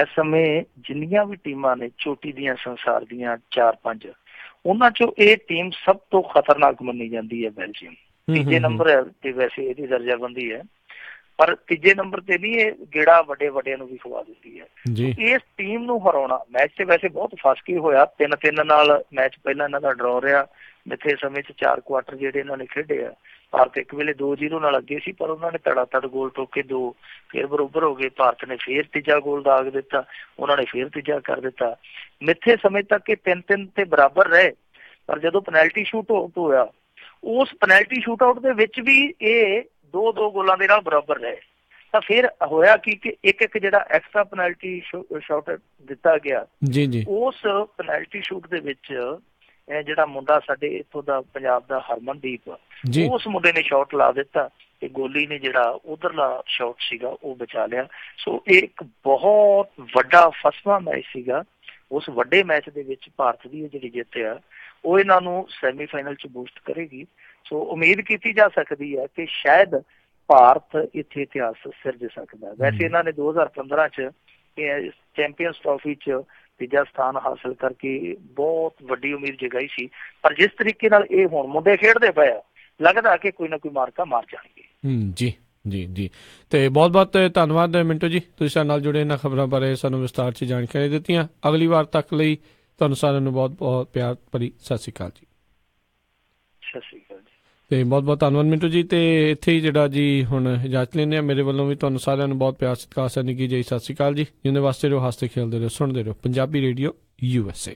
ਇਸ ਸਮੇਂ ਜਿੰਨੀਆਂ ਵੀ ਟੀਮਾਂ ਨੇ ਚੋਟੀ ਦੀਆਂ ਸੰਸਾਰ ਦੀਆਂ 4-5, ਉਹਨਾਂ ਚੋਂ ਇਹ ਟੀਮ ਸਭ ਤੋਂ ਖਤਰਨਾਕ ਮੰਨੀ ਜਾਂਦੀ ਹੈ। ਬੈਲਜੀਅਮ ਤੀਜੇ ਨੰਬਰ ਤੇ ਵੈਸੇ ਇਹਦੀ ਦਰਜਾਬੰਦੀ ਹੈ, ਪਰ ਤੀਜੇ ਨੰਬਰ ਤੇ ਨਹੀਂ, ਇਹ ਗੇੜਾ ਵੱਡੇ ਨੂੰ ਵੀ ਖਵਾ ਦਿੱਤੀ ਹੈ। ਇਸ ਟੀਮ ਨੂੰ ਹਰਾਉਣਾ, ਮੈਚ ਤੇ ਵੈਸੇ ਬਹੁਤ ਫਸ ਕੇ ਹੋਇਆ, 3-3 ਨਾਲ ਮੈਚ ਪਹਿਲਾਂ ਇਹਨਾਂ ਦਾ ਡਰਾਅ ਰਿਹਾ। ਮਿੱਥੇ ਸਮੇਂ ਚ 4 ਕੁਆਟਰ ਜਿਹੜੇ ਇਹਨਾਂ ਨੇ ਖੇਡੇ ਆ, ਭਾਰਤ ਇੱਕ ਵੇਲੇ 2-0 ਨਾਲ ਅੱਗੇ ਸੀ, ਪਰ ਉਹਨਾਂ ਨੇ ਧੜਾ-ਧੜ ਗੋਲ ਠੋਕੇ 2, ਫਿਰ ਬਰੋਬਰ ਹੋ ਗਏ। ਭਾਰਤ ਨੇ ਫੇਰ ਤੀਜਾ ਗੋਲ ਦਾਗ ਦਿੱਤਾ, ਉਹਨਾਂ ਨੇ ਫੇਰ ਤੀਜਾ ਕਰ ਦਿੱਤਾ। ਮਿੱਥੇ ਸਮੇਂ ਤੱਕ ਇਹ 3-3 ਤੇ ਬਰਾਬਰ ਰਹੇ, ਪਰ ਜਦੋਂ ਪੈਨਲਟੀ ਸ਼ੂਟ ਆਊਟ ਹੋਇਆ, ਉਸ ਪੈਨਲਟੀ ਸ਼ੂਟ ਆਊਟ ਦੇ ਵਿੱਚ ਵੀ ਇਹ 2-2 ਗੋਲਾਂ ਦੇ ਨਾਲ ਬਰਾਬਰ ਰਹੇ। ਤਾਂ ਫਿਰ ਹੋਇਆ ਕਿ ਇੱਕ ਜਿਹੜਾ ਐਕਸਟਰਾ ਪੈਨਲਟੀ ਸ਼ਾਟ ਦਿੱਤਾ ਗਿਆ, ਉਸ ਪੈਨਲਟੀ ਸ਼ੂਟ ਦੇ ਵਿੱਚ ਜਿਹੜਾ ਮੁੰਡਾ ਸਾਡੇ ਇੱਥੋਂ ਦਾ ਪੰਜਾਬ ਦਾ ਹਰਮਨਦੀਪ, ਉਸ ਮੁੰਡੇ ਨੇ ਸ਼ਾਟ ਲਾ ਦਿੱਤਾ ਤੇ ਗੋਲੀ ਨੇ ਜਿਹੜਾ ਉਧਰਲਾ ਸ਼ਾਟ ਸੀਗਾ ਉਹ ਬਚਾ ਲਿਆ। ਸੋ ਇਹ ਇੱਕ ਬਹੁਤ ਵੱਡਾ ਫਸਵਾਂ ਮੈਚ ਸੀਗਾ। ਉਸ ਵੱਡੇ ਮੈਚ ਦੇ ਵਿੱਚ ਭਾਰਤ ਦੀ ਜਿਹੜੀ ਜਿੱਤ ਆ ਉਹ ਇਹਨਾਂ ਨੂੰ ਸੈਮੀਫਾਈਨਲ 'ਚ ਬੂਸਟ ਕਰੇਗੀ। ਸੋ ਉਮੀਦ ਕੀਤੀ ਜਾ ਸਕਦੀ ਹੈ ਕਿ ਸ਼ਾਇਦ ਭਾਰਤ ਇੱਥੇ ਇਤਿਹਾਸ ਸਿਰਜ ਸਕਦਾ। ਵੈਸੇ ਇਹਨਾਂ ਨੇ 2015 'ਚ ਚੈਂਪੀਅਨਸ ਟਰਾਫੀ 'ਚ ਤੀਜਾ ਸਥਾਨ ਹਾਸਿਲ ਕਰਕੇ ਬਹੁਤ ਵੱਡੀ ਉਮੀਦ ਜਗਾਈ ਸੀ, ਪਰ ਜਿਸ ਤਰੀਕੇ ਨਾਲ ਇਹ ਹੁਣ ਮੁੰਡੇ ਖੇਡਦੇ ਪਏ ਆ ਲੱਗਦਾ ਕਿ ਕੋਈ ਨਾ ਕੋਈ ਮਾਰਕਾ ਮਾਰ ਜਾਣਗੇ। ਜੀ ਜੀ ਜੀ, ਤੇ ਬਹੁਤ ਬਹੁਤ ਧੰਨਵਾਦ ਮਿੰਟੂ ਜੀ, ਤੁਸੀਂ ਸਾਡੇ ਨਾਲ ਜੁੜੇ ਇਹਨਾਂ ਖਬਰਾਂ ਬਾਰੇ ਸਾਨੂੰ ਵਿਸਤਾਰ 'ਚ ਜਾਣਕਾਰੀ ਦਿੱਤੀਆਂ। ਅਗਲੀ ਵਾਰ ਤੱਕ ਲਈ ਤੁਹਾਨੂੰ ਸਾਰਿਆਂ ਨੂੰ ਬਹੁਤ ਬਹੁਤ ਪਿਆਰ ਭਰੀ ਸਤਿ ਸ਼੍ਰੀ ਅਕਾਲ ਜੀ। ਸਤਿ ਸ਼੍ਰੀ ਅਕਾਲ ਜੀ। ਤੇ ਬਹੁਤ ਬਹੁਤ ਧੰਨਵਾਦ ਮਿੰਟੂ ਜੀ। ਤੇ ਇੱਥੇ ਹੀ ਜਿਹੜਾ ਜੀ ਹੁਣ ਇਜਾਜ਼ਤ ਲੈਂਦੇ ਹਾਂ। ਮੇਰੇ ਵੱਲੋਂ ਵੀ ਤੁਹਾਨੂੰ ਸਾਰਿਆਂ ਨੂੰ ਬਹੁਤ ਪਿਆਰ ਸਤਿਕਾਰ ਨਿੱਘੀ ਜੀ ਸਤਿ ਸ਼੍ਰੀ ਅਕਾਲ ਜੀ। ਜਿੰਨੇ ਵਾਸਤੇ ਰਹੋ, ਹੱਸਦੇ ਖੇਲਦੇ ਰਹੋ, ਸੁਣਦੇ ਰਹੋ ਪੰਜਾਬੀ ਰੇਡੀਓ USA।